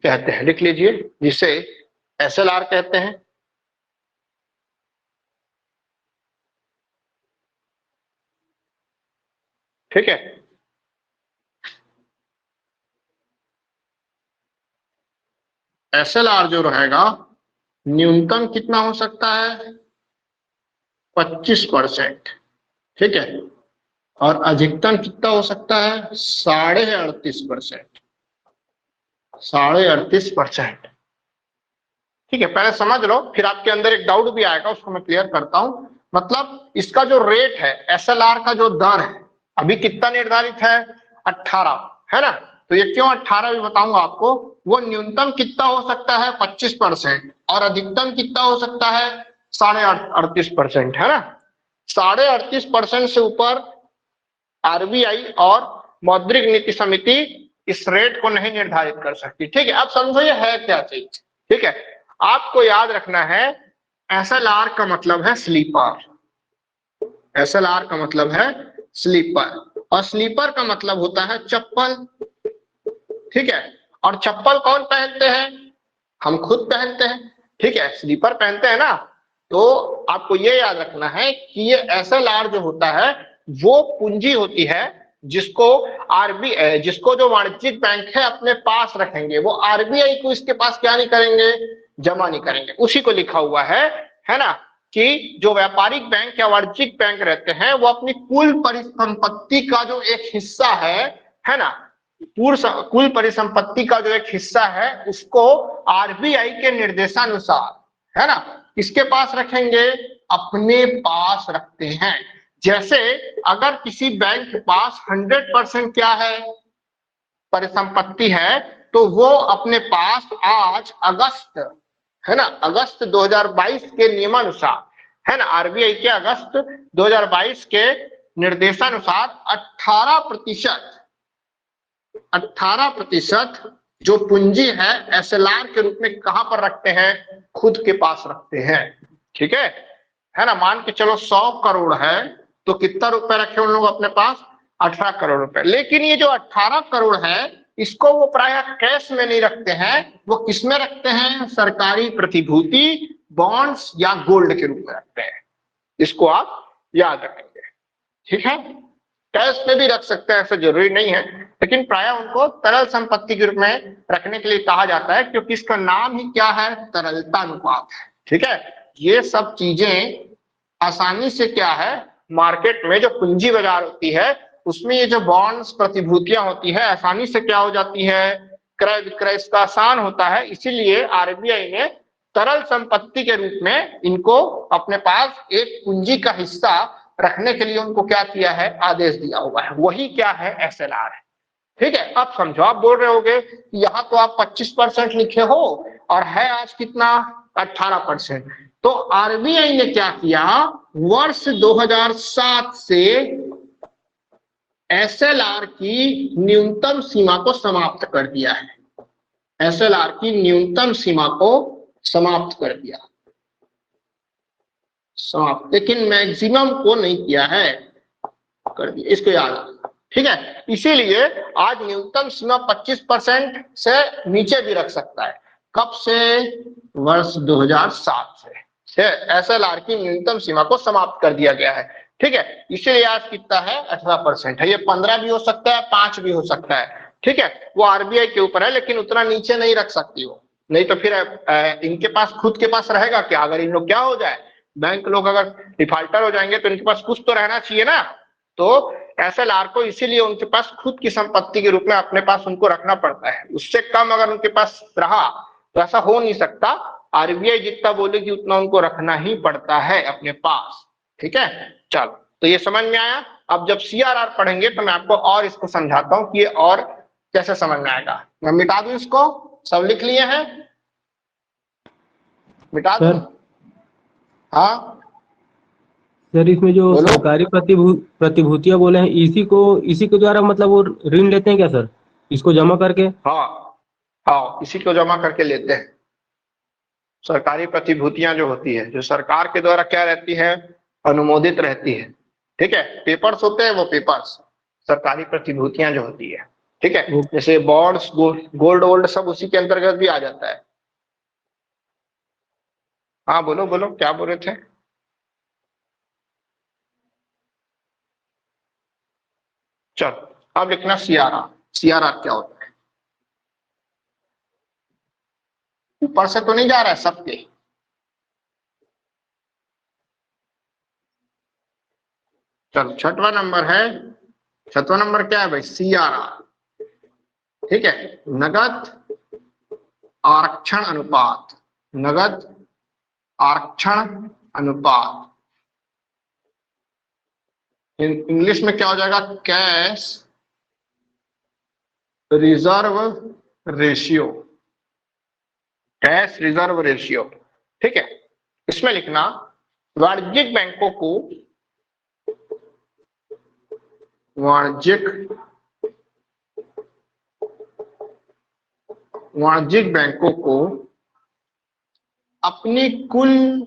A: कहते हैं, लिख लीजिए, जिसे एसएलआर कहते हैं। ठीक है, एसएलआर जो रहेगा न्यूनतम कितना हो सकता है, 25%। ठीक है, और अधिकतम कितना हो सकता है, 38.5%। 38.5%। ठीक है, पहले समझ लो, फिर आपके अंदर एक डाउट भी आएगा, उसको मैं क्लियर करता हूं। मतलब इसका जो रेट है, एसएलआर का जो दर है, अभी कितना निर्धारित है, 18, है ना। तो ये क्यों 18 भी बताऊंगा आपको। वो न्यूनतम कितना हो सकता है, 25%, और अधिकतम कितना हो सकता है, 38.5%, है ना। 38.5% से ऊपर आरबीआई और मौद्रिक नीति समिति इस रेट को नहीं निर्धारित कर सकती। ठीक है, अब समझो ये है क्या चीज। ठीक है, आपको याद रखना है, एसएलआर का मतलब है स्लीपर, एसएलआर का मतलब है स्लीपर, और स्लीपर का मतलब होता है चप्पल। ठीक है, और चप्पल कौन पहनते हैं, हम खुद पहनते हैं। ठीक है, स्लीपर पहनते हैं ना। तो आपको ये याद रखना है कि ये एसएलआर जो होता है वो पूंजी होती है जिसको आरबीआई, जिसको जो वाणिज्यिक बैंक है अपने पास रखेंगे, वो आरबीआई को इसके पास क्या नहीं करेंगे, जमा नहीं करेंगे। उसी को लिखा हुआ है ना, कि जो व्यापारिक बैंक या वाणिज्यिक बैंक रहते हैं वो अपनी कुल परिसंपत्ति का जो एक हिस्सा है ना, कुल परिसंपत्ति का जो एक हिस्सा है उसको आरबीआई के निर्देशानुसार, है ना, किसके पास रखेंगे, अपने पास रखते हैं। जैसे अगर किसी बैंक के पास 100% क्या है, परिसंपत्ति है, तो वो अपने पास आज अगस्त, है ना, अगस्त 2022 के नियमानुसार, है ना, आरबीआई के अगस्त 2022 के निर्देशानुसार 18% जो पूंजी है एसएलआर के रूप में कहां पर रखते हैं, खुद के पास रखते हैं। ठीक है ना। मान के चलो 100 करोड़ है, तो कितना रुपए रखे उन लोग अपने पास, 18 करोड़ रुपए। लेकिन ये जो 18 करोड़ है इसको वो प्रायः कैश में नहीं रखते हैं, वो किस में रखते हैं, सरकारी प्रतिभूति, बॉन्ड्स या गोल्ड के रूप में रखते हैं। इसको आप याद रखेंगे। ठीक है, कैश में भी रख सकते हैं, ऐसा जरूरी नहीं है, लेकिन प्रायः उनको तरल संपत्ति के रूप में रखने के लिए कहा जाता है, क्योंकि इसका नाम ही क्या है, तरलता अनुपात है। ठीक है, ये सब चीजें आसानी से क्या है, मार्केट में जो पूंजी बाजार होती है उसमें ये जो बॉन्ड्स, प्रतिभूतियां होती है, आसानी से क्या हो जाती है, क्रय विक्रय इसका आसान होता है। इसीलिए आरबीआई ने तरल संपत्ति के रूप में इनको अपने पास एक पूंजी का हिस्सा रखने के लिए उनको क्या किया है, आदेश दिया हुआ है, वही क्या है, एसएलआर है। ठीक है, अब समझो, आप बोल रहे होगे कि यहाँ तो आप 25% लिखे हो और है आज कितना, 18%। तो आरबीआई ने क्या किया, वर्ष 2007 से एसएलआर की न्यूनतम सीमा को समाप्त कर दिया है, एसएलआर की न्यूनतम सीमा को समाप्त कर दिया, समाप्त, लेकिन मैक्सिमम को नहीं किया है, कर दिया, इसको याद रखना। ठीक है, इसीलिए आज न्यूनतम सीमा 25% से नीचे भी रख सकता है। कब से, वर्ष 2007 से एसएलआर की न्यूनतम सीमा को समाप्त कर दिया गया है। ठीक है, इसीलिए आज कितना है, 18% है। ये 15 भी हो सकता है, 5 भी हो सकता है। ठीक है, वो आरबीआई के ऊपर है, लेकिन उतना नीचे नहीं रख सकती हो, नहीं तो फिर इनके पास खुद के पास रहेगा क्या, अगर इन लोग क्या हो जाए, बैंक लोग अगर डिफाल्टर हो जाएंगे तो इनके पास कुछ तो रहना चाहिए ना। तो एसएलआर को इसीलिए उनके पास खुद की संपत्ति के रूप में अपने पास उनको रखना पड़ता है। उससे कम अगर उनके पास रहा तो ऐसा हो नहीं सकता, आरबीआई जितना बोलेगी उतना उनको रखना ही पड़ता है अपने पास। ठीक है, चलो, तो ये समझ में आया। अब जब सीआरआर पढ़ेंगे तो मैं आपको और इसको समझाता हूं कि ये और कैसे समझ में आएगा। मैं मिटा दूं इसको, सब लिख लिए हैं, मिटा दूं? हाँ
B: सर, इसमें जो
A: बोलो।
B: सरकारी प्रतिभूतियां बोले हैं, इसी के द्वारा मतलब वो ऋण लेते हैं क्या सर, इसको जमा करके?
A: हाँ हाँ, इसी को जमा करके लेते हैं। सरकारी प्रतिभूतियां जो होती है, जो सरकार के द्वारा क्या रहती है, अनुमोदित रहती है। ठीक है, पेपर्स होते हैं, वो पेपर्स सरकारी प्रतिभूतियां जो होती है। ठीक है, जैसे बॉन्ड्स, गोल्ड वोल्ड सब उसी के अंतर्गत भी आ जाता है। हाँ बोलो बोलो, क्या बोल रहे थे? चलो, अब लिखना सीआरआर। सीआरआर क्या होता है? ऊपर से तो नहीं जा रहा है सबके? चलो, छठवां नंबर है, छठवां नंबर क्या है भाई, सीआरआर। ठीक है, नगद आरक्षण अनुपात, नगद आरक्षण अनुपात, इंग्लिश में क्या हो जाएगा, cash reserve ratio, cash reserve ratio. ठीक है, इसमें लिखना वाणिज्यिक बैंकों को, वाणिज्यिक बैंकों को अपनी कुल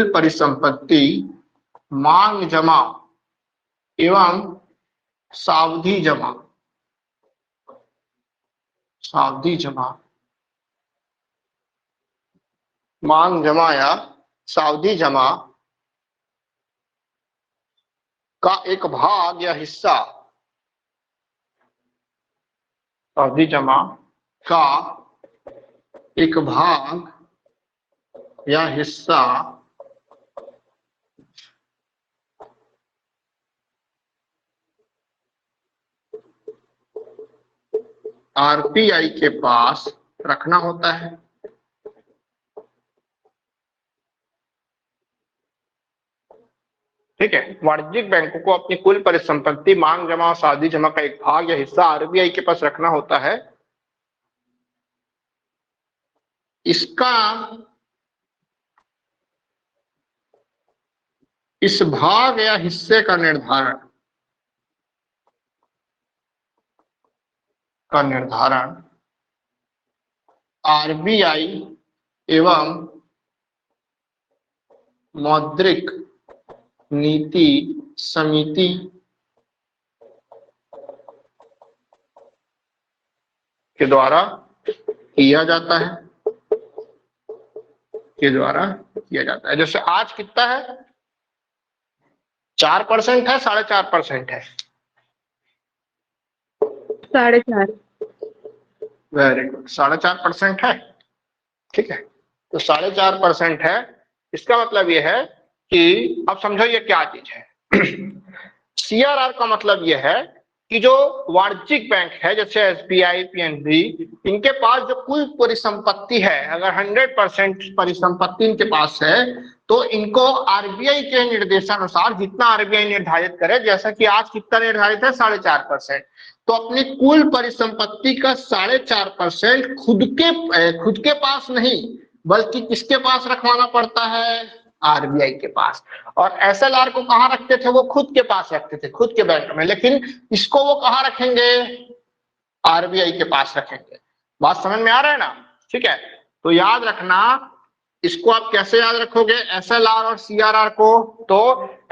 A: परिसंपत्ति मांग जमा एवं सावधि जमा, मांग जमा या सावधि जमा का एक भाग या हिस्सा, सावधि जमा का एक भाग या हिस्सा आरबीआई के पास रखना होता है। ठीक है, वाणिज्यिक बैंकों को अपनी कुल परिसंपत्ति मांग जमा और सावधि जमा का एक भाग या हिस्सा आरबीआई के पास रखना होता है। इसका इस भाग या हिस्से का निर्धारण आरबीआई एवं मौद्रिक नीति समिति के द्वारा किया जाता है, जैसे आज कितना है, 4% है, 4.5% है,
C: 4.5।
A: वेरी गुड, 4.5% है। ठीक है, तो 4.5% है। इसका मतलब यह है कि अब समझो ये क्या चीज है। सीआरआर का मतलब यह है कि जो वाणिज्यिक बैंक है जैसे एसबीआई, पीएनबी, इनके पास जो कुल परिसंपत्ति है, अगर 100% परिसंपत्ति इनके पास है, तो इनको आरबीआई के निर्देशानुसार जितना आरबीआई निर्धारित करे, जैसा कि आज कितना निर्धारित है 4.5%, तो अपनी कुल परिसंपत्ति का 4.5% खुद के पास नहीं बल्कि किसके पास रखवाना पड़ता है, आरबीआई के पास। और एसएलआर को कहां रखते थे, वो खुद के पास रखते थे, खुद के बैंक में, लेकिन इसको वो कहां रखेंगे, आरबीआई के पास रखेंगे। बात समझ में आ रहा है ना? ठीक है, तो याद रखना, इसको आप कैसे याद रखोगे एसएलआर और सीआरआर को? तो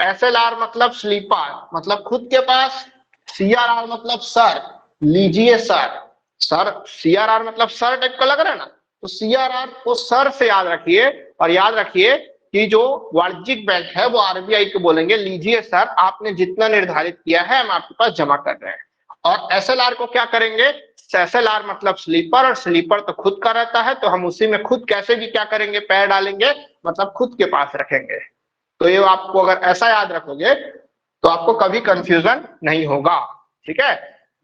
A: एसएलआर मतलब स्लीपर, मतलब खुद के पास, सीआरआर मतलब सर, लीजिए सर, सर, सीआरआर मतलब सर टाइप का लग रहा है ना, तो सीआरआर को सर से याद रखिए। और याद रखिए कि जो वाणिज्यिक बैंक है वो आरबीआई को बोलेंगे लीजिए सर, आपने जितना निर्धारित किया है हम आपके पास जमा कर रहे हैं। और एसएलआर को क्या करेंगे, एसएलआर मतलब स्लीपर, और स्लीपर तो खुद का रहता है, तो हम उसी में खुद कैसे भी क्या करेंगे, पैर डालेंगे, मतलब खुद के पास रखेंगे। तो ये आपको अगर ऐसा याद रखोगे तो आपको कभी कंफ्यूजन नहीं होगा। ठीक है,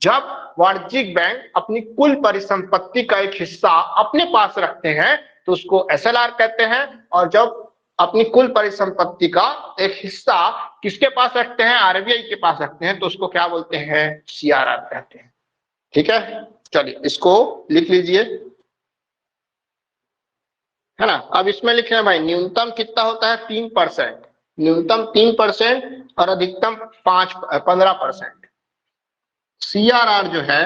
A: जब वाणिज्यिक बैंक अपनी कुल परिसंपत्ति का एक हिस्सा अपने पास रखते हैं तो उसको एसएलआर कहते हैं, और जब अपनी कुल परिसंपत्ति का एक हिस्सा किसके पास रखते हैं, आरबीआई के पास रखते हैं, तो उसको क्या बोलते हैं, सीआरआर कहते हैं। ठीक है, चलिए इसको लिख लीजिए, है ना। अब इसमें लिख रहे हैं भाई न्यूनतम कितना होता है, 3%, न्यूनतम 3% और अधिकतम 15%। सीआरआर जो है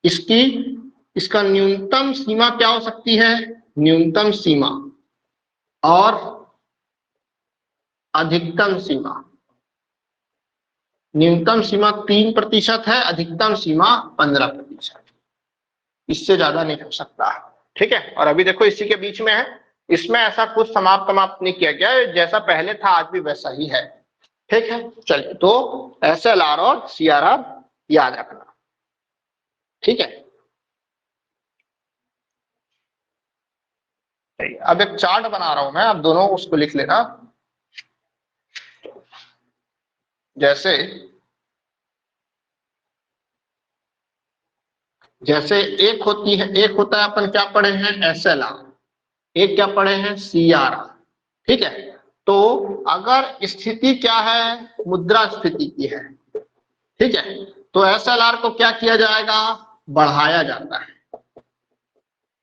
A: इसका न्यूनतम सीमा क्या हो सकती है, न्यूनतम सीमा और अधिकतम सीमा। न्यूनतम सीमा 3% है, अधिकतम सीमा 15%, इससे ज्यादा नहीं हो सकता। ठीक है, और अभी देखो इसी के बीच में है, इसमें ऐसा कुछ समाप्त नहीं किया गया, जैसा पहले था आज भी वैसा ही है। ठीक है, चलिए, तो एसएलआर और सीआरआर याद रखना। ठीक है, अब एक चार्ट बना रहा हूं मैं, आप दोनों उसको लिख लेना। जैसे एक होता है अपन क्या पढ़े हैं, एसएलआर, एक क्या पढ़े हैं, सीआरआर। ठीक है, तो अगर स्थिति क्या है, मुद्रास्फीति की है, ठीक है, तो एसएलआर को क्या किया जाएगा, बढ़ाया जाता है।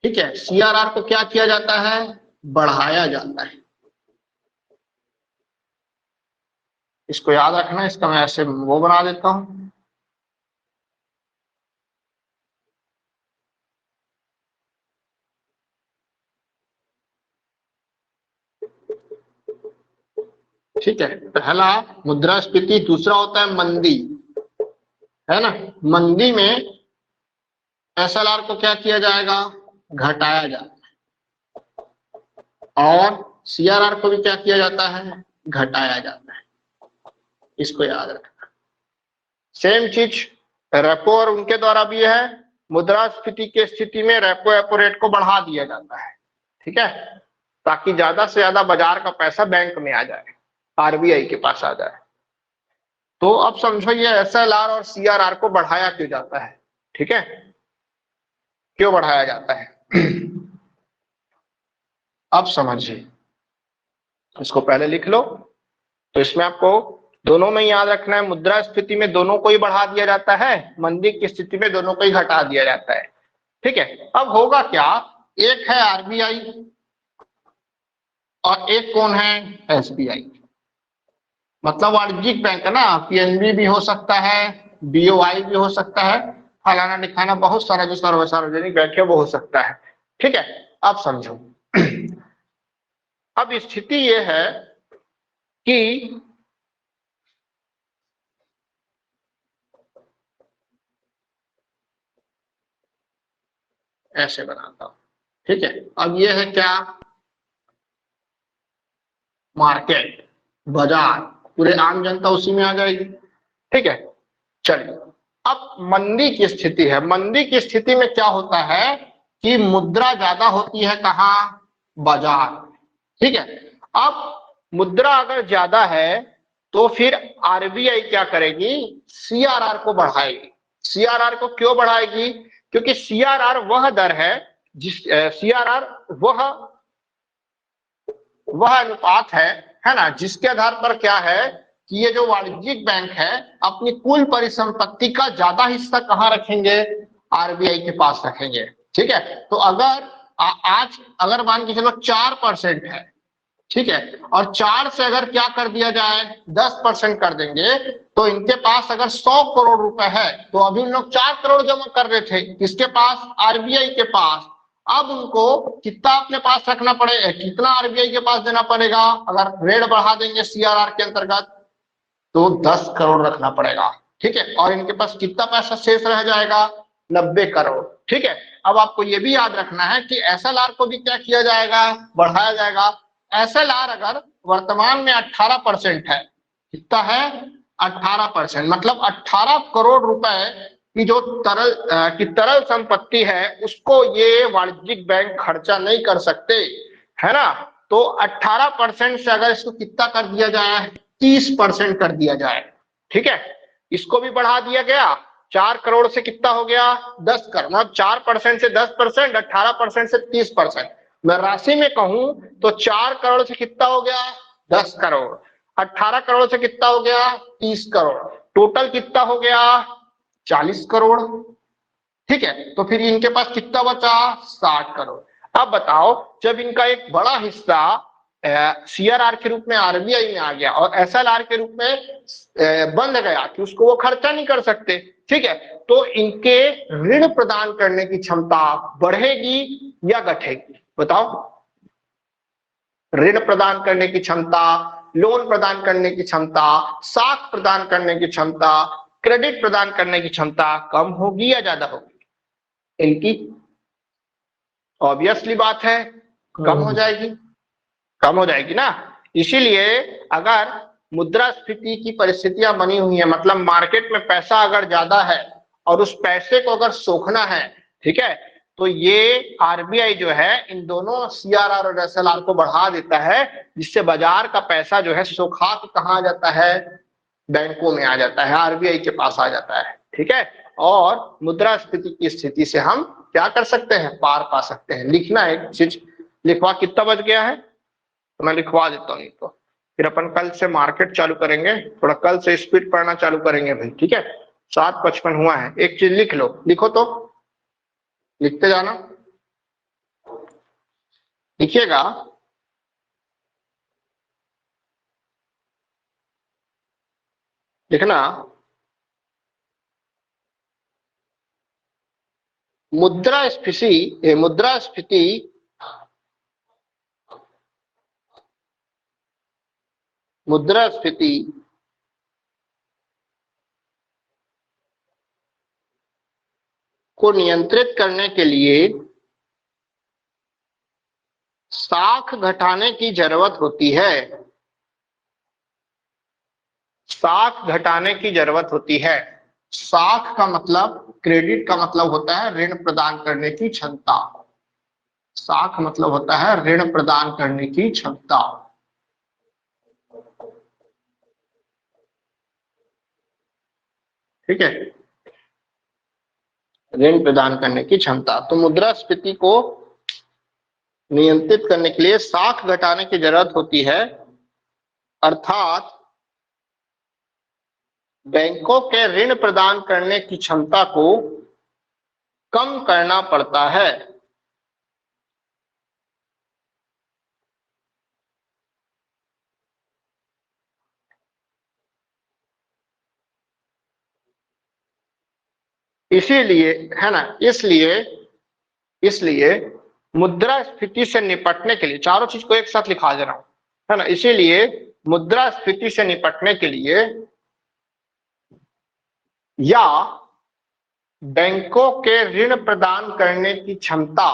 A: ठीक है, सीआरआर को क्या किया जाता है, बढ़ाया जाता है। इसको याद रखना, इसका मैं ऐसे वो बना देता हूं। ठीक है, पहला मुद्रास्फीति, दूसरा होता है मंदी, है ना। मंदी में एसएलआर को क्या किया जाएगा, घटाया जाता है, और सीआरआर को भी क्या किया जाता है, घटाया जाता है। इसको याद रखना। सेम चीज रेपो और उनके द्वारा भी है, मुद्रास्फीति की स्थिति में रेपो रेट को बढ़ा दिया जाता है। ठीक है, ताकि ज्यादा से ज्यादा बाजार का पैसा बैंक में आ जाए, आरबीआई के पास आ जाए। तो अब समझो ये एसएलआर और सीआरआर को बढ़ाया क्यों जाता है। ठीक है, क्यों बढ़ाया जाता है अब समझिए, इसको पहले लिख लो। तो इसमें आपको दोनों में याद रखना है, मुद्रास्फीति में दोनों को ही बढ़ा दिया जाता है, मंदी की स्थिति में दोनों को ही घटा दिया जाता है। ठीक है, अब होगा क्या, एक है आरबीआई और एक कौन है, एसबीआई, मतलब वाणिज्यिक बैंक है ना, पीएनबी भी हो सकता है, बीओआई भी हो सकता है, फलाना दिखाना, बहुत सारा जो सार्वजनिक बैंक है वो हो सकता है। ठीक है, अब समझो अब स्थिति ये है कि ऐसे बनाता हूं। ठीक है, अब ये है क्या, मार्केट, बाजार, पूरे आम जनता उसी में आ जाएगी। ठीक है, चलिए, अब मंदी की स्थिति है। मंदी की स्थिति में क्या होता है कि मुद्रा ज्यादा होती है, कहाँ, बाजार। ठीक है, अब मुद्रा अगर ज्यादा है तो फिर आरबीआई क्या करेगी, सीआरआर को बढ़ाएगी। सीआरआर को क्यों बढ़ाएगी, क्योंकि सीआरआर वह दर है जिस सीआरआर वह अनुपात है ना, जिसके आधार पर क्या है कि ये जो वाणिज्यिक बैंक है अपनी कुल परिसंपत्ति का ज्यादा हिस्सा कहाँ रखेंगे, आरबीआई के पास रखेंगे। ठीक है, तो अगर आज अगर मान के चलो 4% है, ठीक है, और 4 से अगर क्या कर दिया जाए 10% कर देंगे, तो इनके पास अगर 100 करोड़ रुपए है तो अभी उन लोग 4 करोड़ जमा कर रहे थे किसके पास, आरबीआई के पास। अब उनको कितना अपने पास रखना पड़ेगा, कितना आरबीआई के पास देना पड़ेगा, अगर रेट बढ़ा देंगे सीआरआर के अंतर्गत तो 10 करोड़ रखना पड़ेगा। ठीक है, और इनके पास कितना पैसा शेष रह जाएगा, 90 करोड़। ठीक है, अब आपको ये भी याद रखना है कि एसएलआर को भी क्या किया जाएगा, बढ़ाया जाएगा। एसएलआर अगर वर्तमान में 18% है, कितना है 18%, मतलब 18 करोड़ रुपए की जो तरल संपत्ति है उसको ये वाणिज्यिक बैंक खर्चा नहीं कर सकते, है ना। तो 18% से अगर इसको कितना कर दिया जाए, 30% कर दिया जाए। ठीक है, इसको भी बढ़ा दिया गया, 4 करोड़ से कितना हो गया 10 करोड़, मतलब 4% से 10%, 18% से 30%। मैं राशि में कहूं तो 4 करोड़ से कितना हो गया 10 करोड़, 18 करोड़ से कितना हो गया 30 करोड़, टोटल कितना हो गया 40 करोड़। ठीक है, तो फिर इनके पास कितना बचा 60 करोड़। अब बताओ, जब इनका एक बड़ा हिस्सा सीआरआर के रूप में आरबीआई में आ गया और एसएलआर के रूप में बंद गया कि उसको वो खर्चा नहीं कर सकते, ठीक है, तो इनके ऋण प्रदान करने की क्षमता बढ़ेगी या घटेगी, बताओ। ऋण प्रदान करने की क्षमता, लोन प्रदान करने की क्षमता, साख प्रदान करने की क्षमता, क्रेडिट प्रदान करने की क्षमता कम होगी या ज्यादा होगी, इनकी ऑब्वियसली बात है कम हो जाएगी, कम हो जाएगी ना। इसीलिए अगर मुद्रास्फीति की परिस्थितियां बनी हुई है, मतलब मार्केट में पैसा अगर ज्यादा है और उस पैसे को अगर सोखना है, ठीक है, तो ये आरबीआई जो है इन दोनों सीआरआर और एसएलआर को बढ़ा देता है, जिससे बाजार का पैसा जो है सोखा के कहाँ आ जाता है, बैंकों में आ जाता है, आरबीआई के पास आ जाता है। ठीक है, और मुद्रास्फीति की स्थिति से हम क्या कर सकते हैं, पार पा सकते हैं। लिखना एक चीज, लिखवा कितना बच गया है तो मैं लिखवा देता हूँ, तो फिर अपन कल से मार्केट चालू करेंगे, थोड़ा कल से स्पीड पढ़ना चालू करेंगे भाई। ठीक है, 7:55 हुआ है, एक चीज लिख लो, लिखो तो लिखते जाना, लिखिएगा। लिखना, मुद्रास्फीति मुद्रास्फीति को नियंत्रित करने के लिए साख घटाने की जरूरत होती है, साख घटाने की जरूरत होती है। साख का मतलब, क्रेडिट का मतलब होता है ऋण प्रदान करने की क्षमता, साख मतलब होता है ऋण प्रदान करने की क्षमता। ठीक है, ऋण प्रदान करने की क्षमता। तो मुद्रास्फीति को नियंत्रित करने के लिए साख घटाने की जरूरत होती है, अर्थात बैंकों के ऋण प्रदान करने की क्षमता को कम करना पड़ता है। इसीलिए, है ना, इसलिए मुद्रास्फीति से निपटने के लिए, चारों चीज को एक साथ लिखा दे रहा हूं, है ना, इसीलिए मुद्रास्फीति से निपटने के लिए या बैंकों के ऋण प्रदान करने की क्षमता,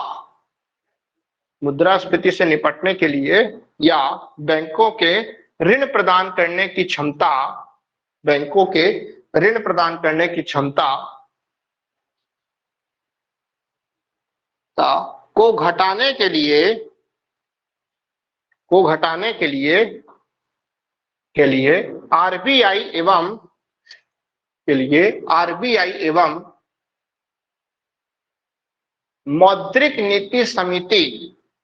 A: मुद्रास्फीति से निपटने के लिए या बैंकों के ऋण प्रदान करने की क्षमता, बैंकों के ऋण प्रदान करने की क्षमता को घटाने के लिए के लिए आरबीआई एवं मौद्रिक नीति समिति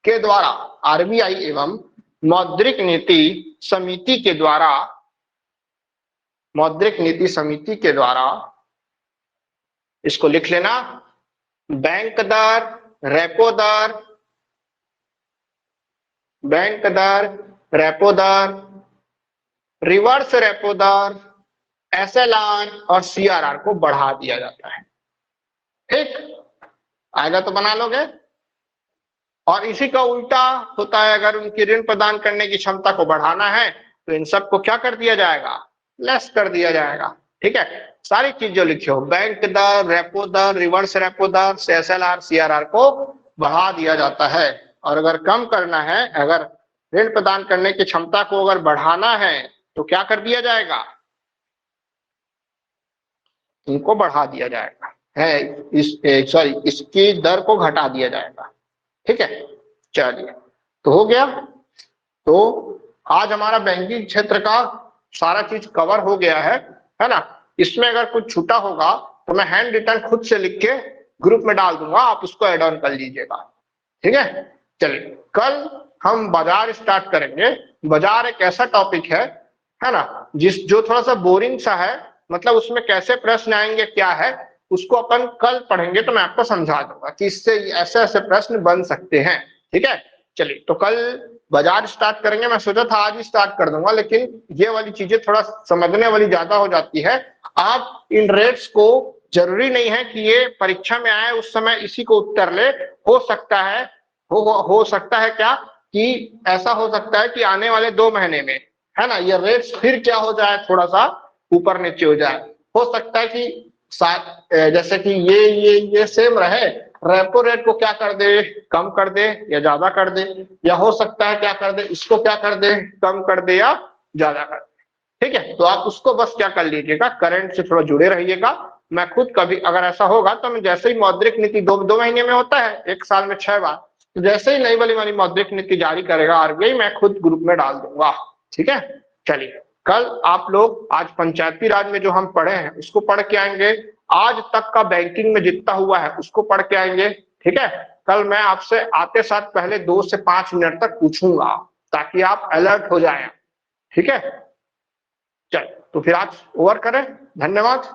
A: के द्वारा, आरबीआई एवं मौद्रिक नीति समिति के द्वारा, मौद्रिक नीति समिति के द्वारा, इसको लिख लेना, बैंक दर, रेपो दर, बैंक दर, रेपो दर, रिवर्स रेपो दर, एसएलआर और सीआरआर को बढ़ा दिया जाता है। ठीक आएगा तो बना लोगे। और इसी का उल्टा होता है, अगर उनकी ऋण प्रदान करने की क्षमता को बढ़ाना है तो इन सबको क्या कर दिया जाएगा, लेस कर दिया जाएगा। ठीक है, सारी चीज जो लिखी हो, बैंक दर, रेपो दर, रिवर्स रेपो दर, एसएलआर, सीआरआर को बढ़ा दिया जाता है। और अगर कम करना है, अगर ऋण प्रदान करने की क्षमता को अगर बढ़ाना है तो क्या कर दिया जाएगा, इनको बढ़ा दिया जाएगा है, इसकी दर को घटा दिया जाएगा। ठीक है, चलिए तो हो गया। तो आज हमारा बैंकिंग क्षेत्र का सारा चीज कवर हो गया है ना। इसमें अगर कुछ छूटा होगा तो मैं हैंड रिटन खुद से लिख के ग्रुप में डाल दूंगा, आप उसको ऐड ऑन कर लीजिएगा। ठीक है, चलिए कल हम बाजार स्टार्ट करेंगे। बाजार एक ऐसा टॉपिक है ना, जो थोड़ा सा बोरिंग सा है, मतलब उसमें कैसे प्रश्न आएंगे क्या है उसको अपन कल पढ़ेंगे, तो मैं आपको समझा दूंगा कि इससे ऐसे ऐसे प्रश्न बन सकते हैं। ठीक है, चलिए तो कल बाजार स्टार्ट करेंगे। मैं सोचा था आज ही स्टार्ट कर दूंगा, लेकिन ये वाली चीजें थोड़ा समझने वाली ज्यादा हो जाती है। आप इन रेट्स को, जरूरी नहीं है कि ये परीक्षा में आए उस समय इसी को उत्तर ले। हो सकता है हो सकता है क्या कि ऐसा हो सकता है कि आने वाले 2 महीने में, है ना, ये रेट्स फिर क्या हो जाए, थोड़ा सा ऊपर नीचे हो जाए। हो सकता है कि जैसे कि ये सेम रहे, रेपो रेट को क्या कर दे, कम कर दे या ज्यादा कर दे, या हो सकता है क्या कर दे, इसको क्या कर दे, कम कर दे या ज्यादा कर दे। ठीक है, तो आप उसको बस क्या कर लीजिएगा, करंट से थोड़ा जुड़े रहिएगा। मैं खुद कभी अगर ऐसा होगा तो मैं जैसे ही मौद्रिक नीति 2 महीने में होता है, 1 साल में 6 बार, तो जैसे ही नई वाली मौद्रिक नीति जारी करेगा आरबीआई, मैं खुद ग्रुप में डाल दूंगा। ठीक है, चलिए कल आप लोग आज पंचायती राज में जो हम पढ़े हैं उसको पढ़ के आएंगे, आज तक का बैंकिंग में जितना हुआ है उसको पढ़ के आएंगे। ठीक है, कल मैं आपसे आते साथ पहले 2 से 5 मिनट तक पूछूंगा ताकि आप अलर्ट हो जाएं। ठीक है, चल तो फिर आज ओवर करें। धन्यवाद।